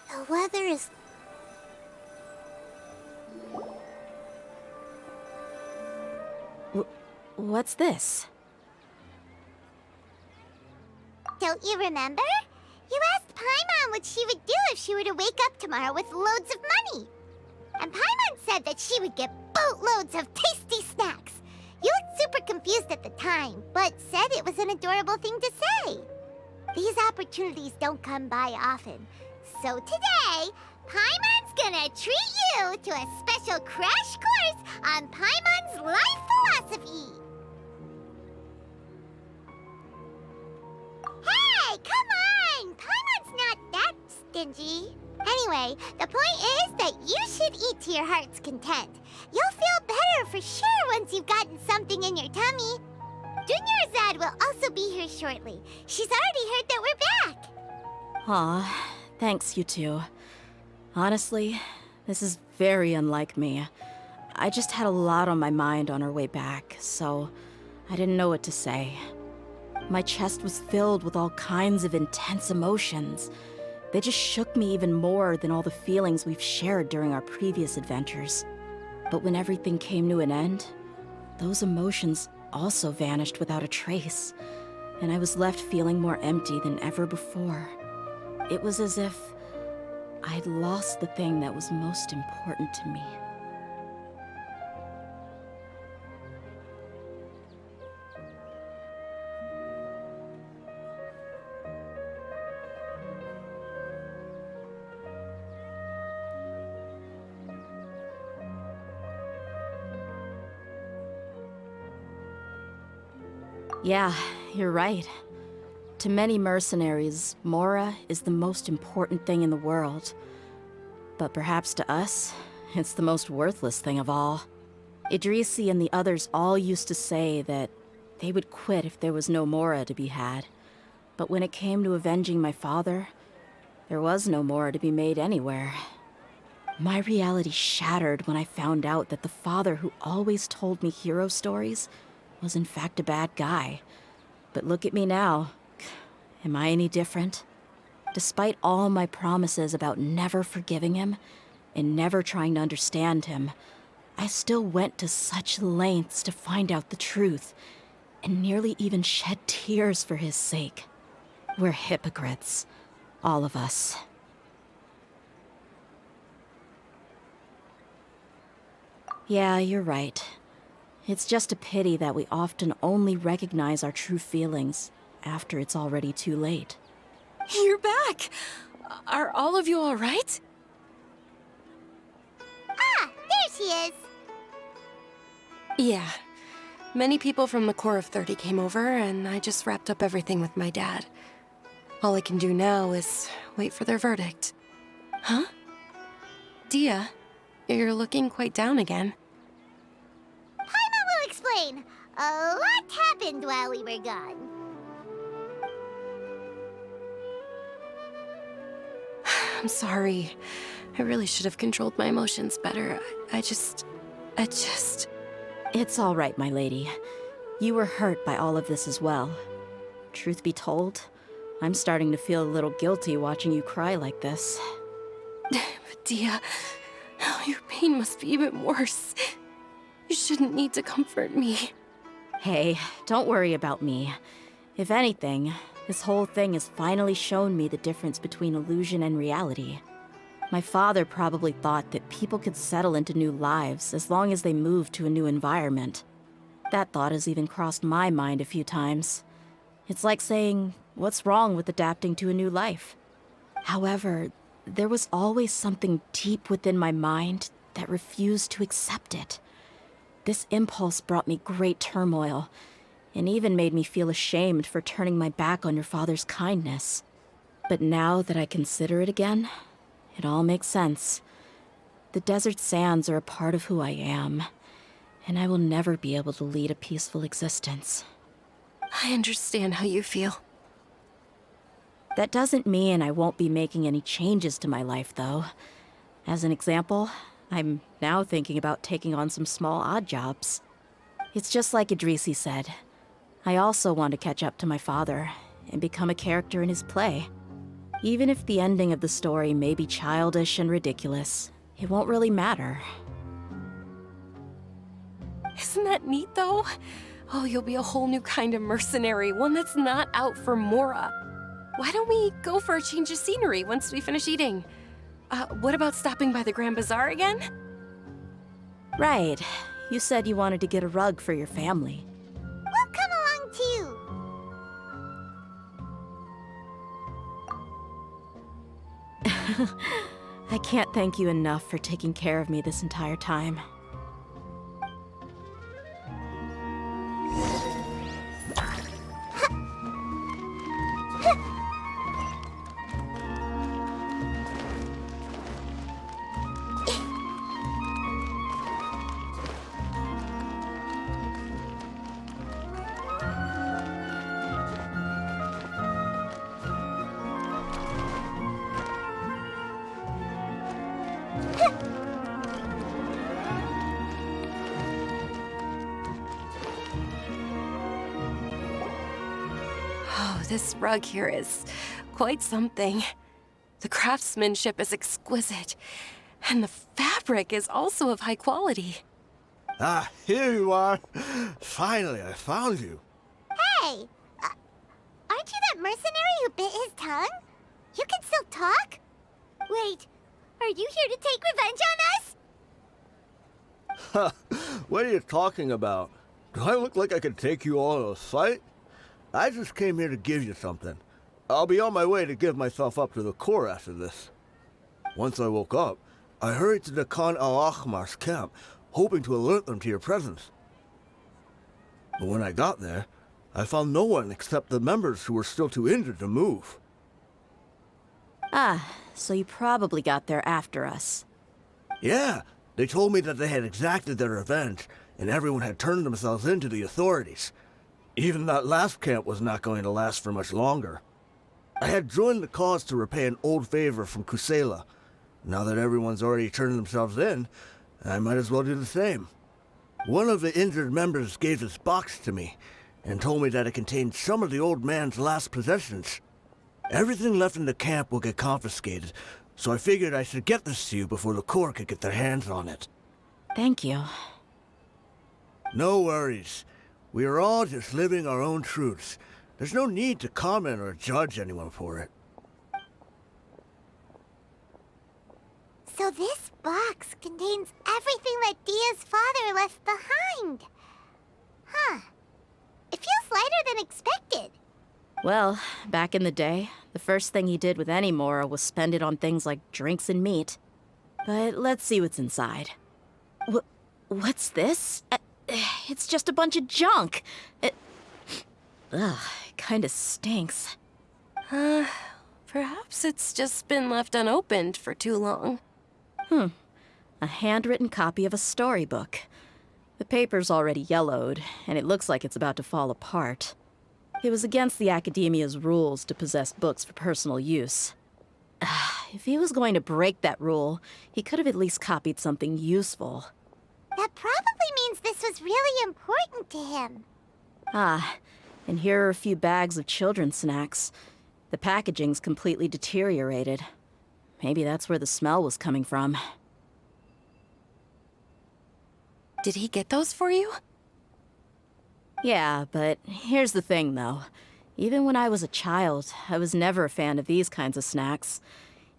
The weather is...
What's this?
Don't you remember? You asked Paimon what she would do if she were to wake up tomorrow with loads of money. And Paimon said that she would get boatloads of tasty snacks. You looked super confused at the time, but said it was an adorable thing to say. These opportunities don't come by often. So today, Paimon's gonna treat you to a special crash course on Paimon's life philosophy. Hey, come on! Paimon's not that stingy. Anyway, the point is that you should eat to your heart's content. You'll feel better for sure once you've gotten something in your tummy. Junior Azad will also be here shortly. She's already heard that we're back.
Aw, thanks, you two. Honestly, this is very unlike me. I just had a lot on my mind on our way back, so I didn't know what to say. My chest was filled with all kinds of intense emotions. They just shook me even more than all the feelings we've shared during our previous adventures. But when everything came to an end, those emotions also vanished without a trace, and I was left feeling more empty than ever before. It was as if I'd lost the thing that was most important to me. Yeah, you're right. To many mercenaries, Mora is the most important thing in the world. But perhaps to us, it's the most worthless thing of all. Idrisi and the others all used to say that they would quit if there was no Mora to be had. But when it came to avenging my father, there was no Mora to be made anywhere. My reality shattered when I found out that the father who always told me hero stories was in fact a bad guy. But look at me now. Am I any different? Despite all my promises about never forgiving him and never trying to understand him, I still went to such lengths to find out the truth and nearly even shed tears for his sake. We're hypocrites, all of us. Yeah, you're right. It's just a pity that we often only recognize our true feelings after it's already too late.
You're back! Are all of you all right?
Ah, there she is.
Yeah. Many people from the Corps of 30 came over, and I just wrapped up everything with my dad. All I can do now is wait for their verdict. Huh? Dia, you're looking quite down again.
Paimon will explain. A lot happened while we were gone.
I'm sorry. I really should have controlled my emotions better. I just...
It's all right, my lady. You were hurt by all of this as well. Truth be told, I'm starting to feel a little guilty watching you cry like this.
But Dia, your pain must be even worse. You shouldn't need to comfort me.
Hey, don't worry about me. If anything, this whole thing has finally shown me the difference between illusion and reality. My father probably thought that people could settle into new lives as long as they moved to a new environment. That thought has even crossed my mind a few times. It's like saying, what's wrong with adapting to a new life? However, there was always something deep within my mind that refused to accept it. This impulse brought me great turmoil, and even made me feel ashamed for turning my back on your father's kindness. But now that I consider it again, it all makes sense. The desert sands are a part of who I am, and I will never be able to lead a peaceful existence.
I understand how you feel.
That doesn't mean I won't be making any changes to my life, though. As an example, I'm now thinking about taking on some small odd jobs. It's just like Idrisi said. I also want to catch up to my father and become a character in his play. Even if the ending of the story may be childish and ridiculous, it won't really matter.
Isn't that neat, though? Oh, you'll be a whole new kind of mercenary, one that's not out for Mora. Why don't we go for a change of scenery once we finish eating? What about stopping by the Grand Bazaar again?
Right. You said you wanted to get a rug for your family.
We'll come along too.
I can't thank you enough for taking care of me this entire time.
This rug here is quite something. The craftsmanship is exquisite, and the fabric is also of high quality.
Ah, here you are. Finally, I found you.
Hey! Aren't you that mercenary who bit his tongue? You can still talk? Wait, are you here to take revenge on us?
What are you talking about? Do I look like I could take you all in a fight? I just came here to give you something. I'll be on my way to give myself up to the Corps after this. Once I woke up, I hurried to the Khan al-Ahmar's camp, hoping to alert them to your presence. But when I got there, I found no one except the members who were still too injured to move.
Ah, so you probably got there after us.
Yeah, they told me that they had exacted their revenge, and everyone had turned themselves in to the authorities. Even that last camp was not going to last for much longer. I had joined the cause to repay an old favor from Kusela. Now that everyone's already turned themselves in, I might as well do the same. One of the injured members gave this box to me, and told me that it contained some of the old man's last possessions. Everything left in the camp will get confiscated, so I figured I should get this to you before the Corps could get their hands on it.
Thank you.
No worries. We are all just living our own truths. There's no need to comment or judge anyone for it.
So this box contains everything that Dia's father left behind. Huh. It feels lighter than expected.
Well, back in the day, the first thing he did with any Mora was spend it on things like drinks and meat. But let's see what's inside. What's this? It's just a bunch of junk. It kinda stinks.
Perhaps it's just been left unopened for too long.
A handwritten copy of a storybook. The paper's already yellowed, and it looks like it's about to fall apart. It was against the Academia's rules to possess books for personal use. If he was going to break that rule, he could have at least copied something useful.
That probably means this was really important to him.
And here are a few bags of children's snacks. The packaging's completely deteriorated. Maybe that's where the smell was coming from.
Did he get those for you?
Yeah, but here's the thing, though. Even when I was a child, I was never a fan of these kinds of snacks.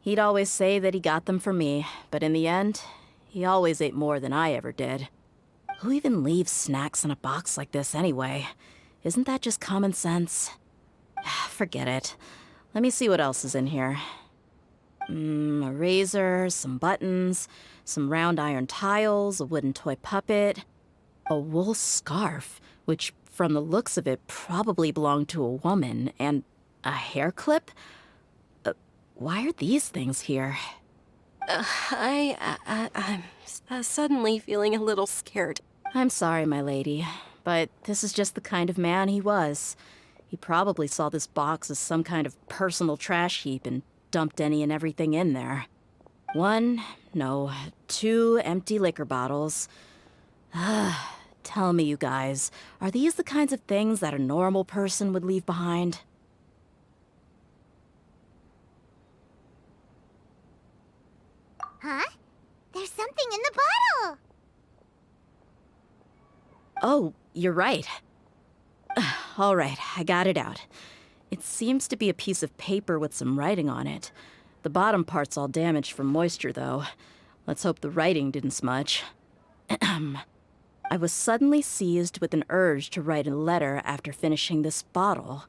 He'd always say that he got them for me, but in the end, he always ate more than I ever did. Who even leaves snacks in a box like this anyway? Isn't that just common sense? Forget it. Let me see what else is in here. A razor, some buttons, some round iron tiles, a wooden toy puppet, a wool scarf, which from the looks of it probably belonged to a woman, and a hair clip? Why are these things here?
I'm suddenly feeling a little scared.
I'm sorry, my lady, but this is just the kind of man he was. He probably saw this box as some kind of personal trash heap and dumped any and everything in there. 2 empty liquor bottles. Tell me, you guys, are these the kinds of things that a normal person would leave behind?
Huh? There's something in the bottle!
Oh, you're right. All right, I got it out. It seems to be a piece of paper with some writing on it. The bottom part's all damaged from moisture, though. Let's hope the writing didn't smudge. I was suddenly seized with an urge to write a letter after finishing this bottle.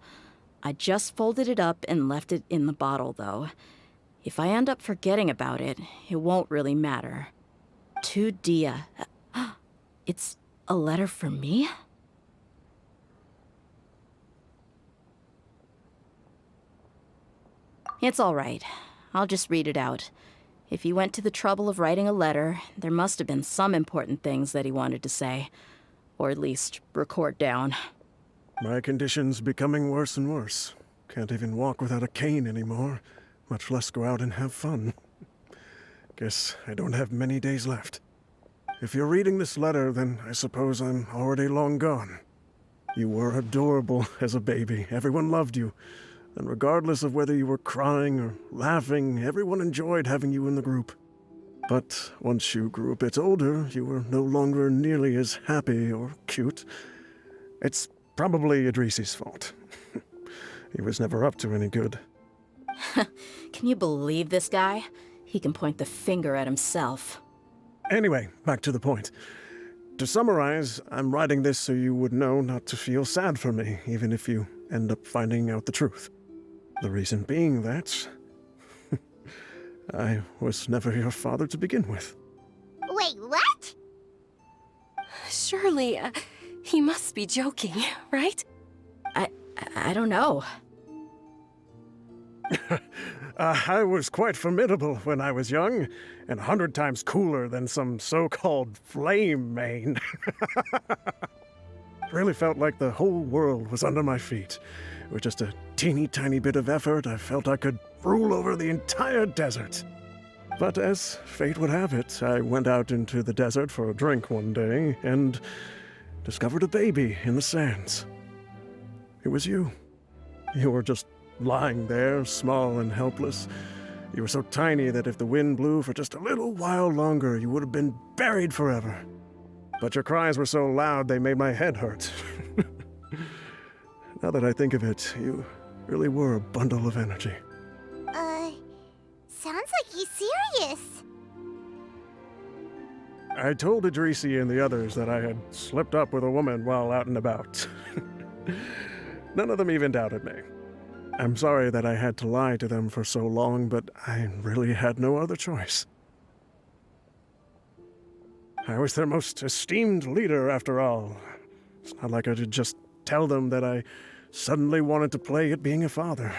I just folded it up and left it in the bottle, though. If I end up forgetting about it, it won't really matter. To Dia. It's a letter for me? It's all right. I'll just read it out. If he went to the trouble of writing a letter, there must have been some important things that he wanted to say. Or at least record down.
My condition's becoming worse and worse. Can't even walk without a cane anymore, much less go out and have fun. Guess I don't have many days left. If you're reading this letter, then I suppose I'm already long gone. You were adorable as a baby. Everyone loved you. And regardless of whether you were crying or laughing, everyone enjoyed having you in the group. But once you grew a bit older, you were no longer nearly as happy or cute. It's probably Idrisi's fault. He was never up to any good.
Can you believe this guy? He can point the finger at himself.
Anyway, back to the point. To summarize, I'm writing this so you would know not to feel sad for me, even if you end up finding out the truth. The reason being that I was never your father to begin with.
Wait, what?
Surely, he must be joking, right?
I don't know.
I was quite formidable when I was young, and 100 times cooler than some so-called flame main. Really felt like the whole world was under my feet. With just a teeny tiny bit of effort, I felt I could rule over the entire desert. But as fate would have it, I went out into the desert for a drink one day and discovered a baby in the sands. It was you. You were just lying there, small and helpless. You were so tiny that if the wind blew for just a little while longer, you would have been buried forever. But your cries were so loud they made my head hurt. Now that I think of it, you really were a bundle of energy.
Sounds like he's serious.
I told Idrisi and the others that I had slipped up with a woman while out and about. None of them even doubted me. I'm sorry that I had to lie to them for so long, but I really had no other choice. I was their most esteemed leader, after all. It's not like I could just tell them that I suddenly wanted to play at being a father.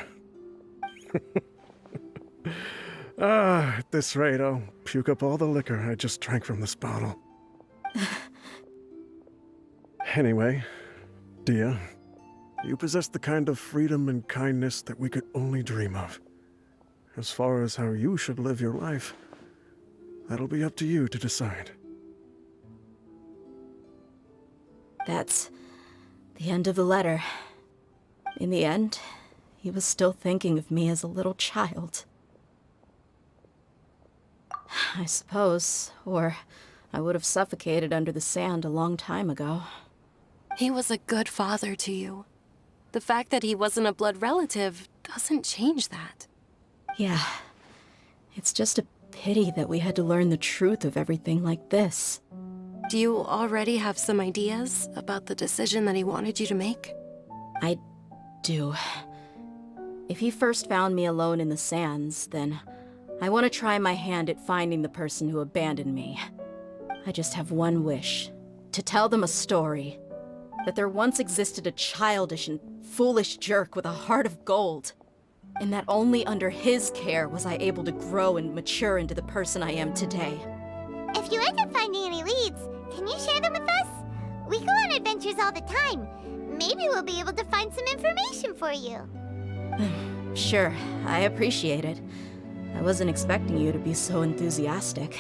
At this rate, I'll puke up all the liquor I just drank from this bottle. Anyway, Dia, you possess the kind of freedom and kindness that we could only dream of. As far as how you should live your life, that'll be up to you to decide.
That's the end of the letter. In the end, he was still thinking of me as a little child. I suppose, or I would have suffocated under the sand a long time ago.
He was a good father to you. The fact that he wasn't a blood relative doesn't change that.
Yeah, It's just a pity that we had to learn the truth of everything like this.
Do you already have some ideas about the decision that he wanted you to make?
I do. If he first found me alone in the sands, then I want to try my hand at finding the person who abandoned me. I just have one wish. To tell them a story. That there once existed a childish and foolish jerk with a heart of gold. And that only under his care was I able to grow and mature into the person I am today.
If you end up finding any leads, can you share them with us? We go on adventures all the time. Maybe we'll be able to find some information for you.
Sure, I appreciate it. I wasn't expecting you to be so enthusiastic.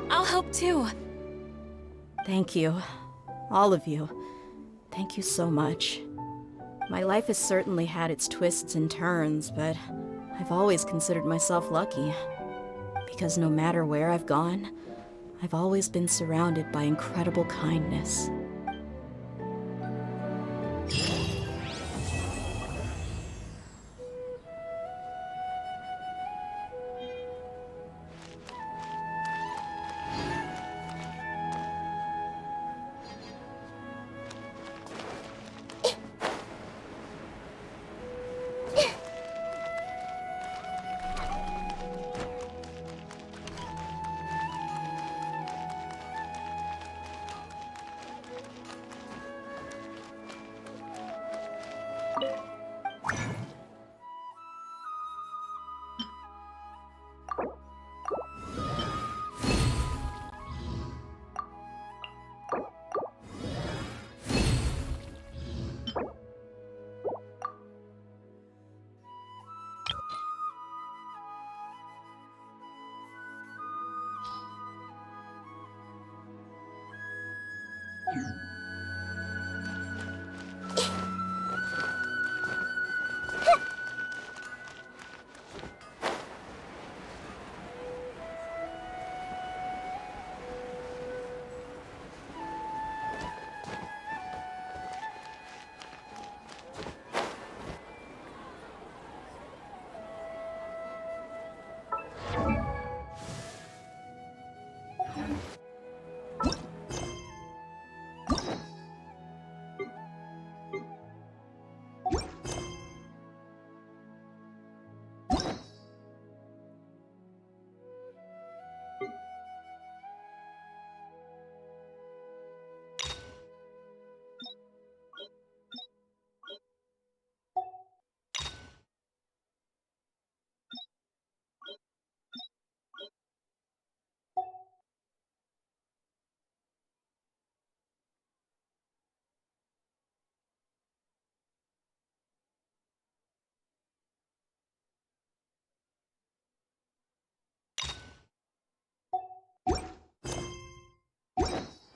I'll help too.
Thank you. All of you. Thank you so much. My life has certainly had its twists and turns, but I've always considered myself lucky. Because no matter where I've gone, I've always been surrounded by incredible kindness.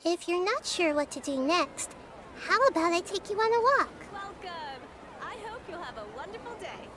If you're not sure what to do next, how about I take you on a walk?
Welcome! I hope you'll have a wonderful day.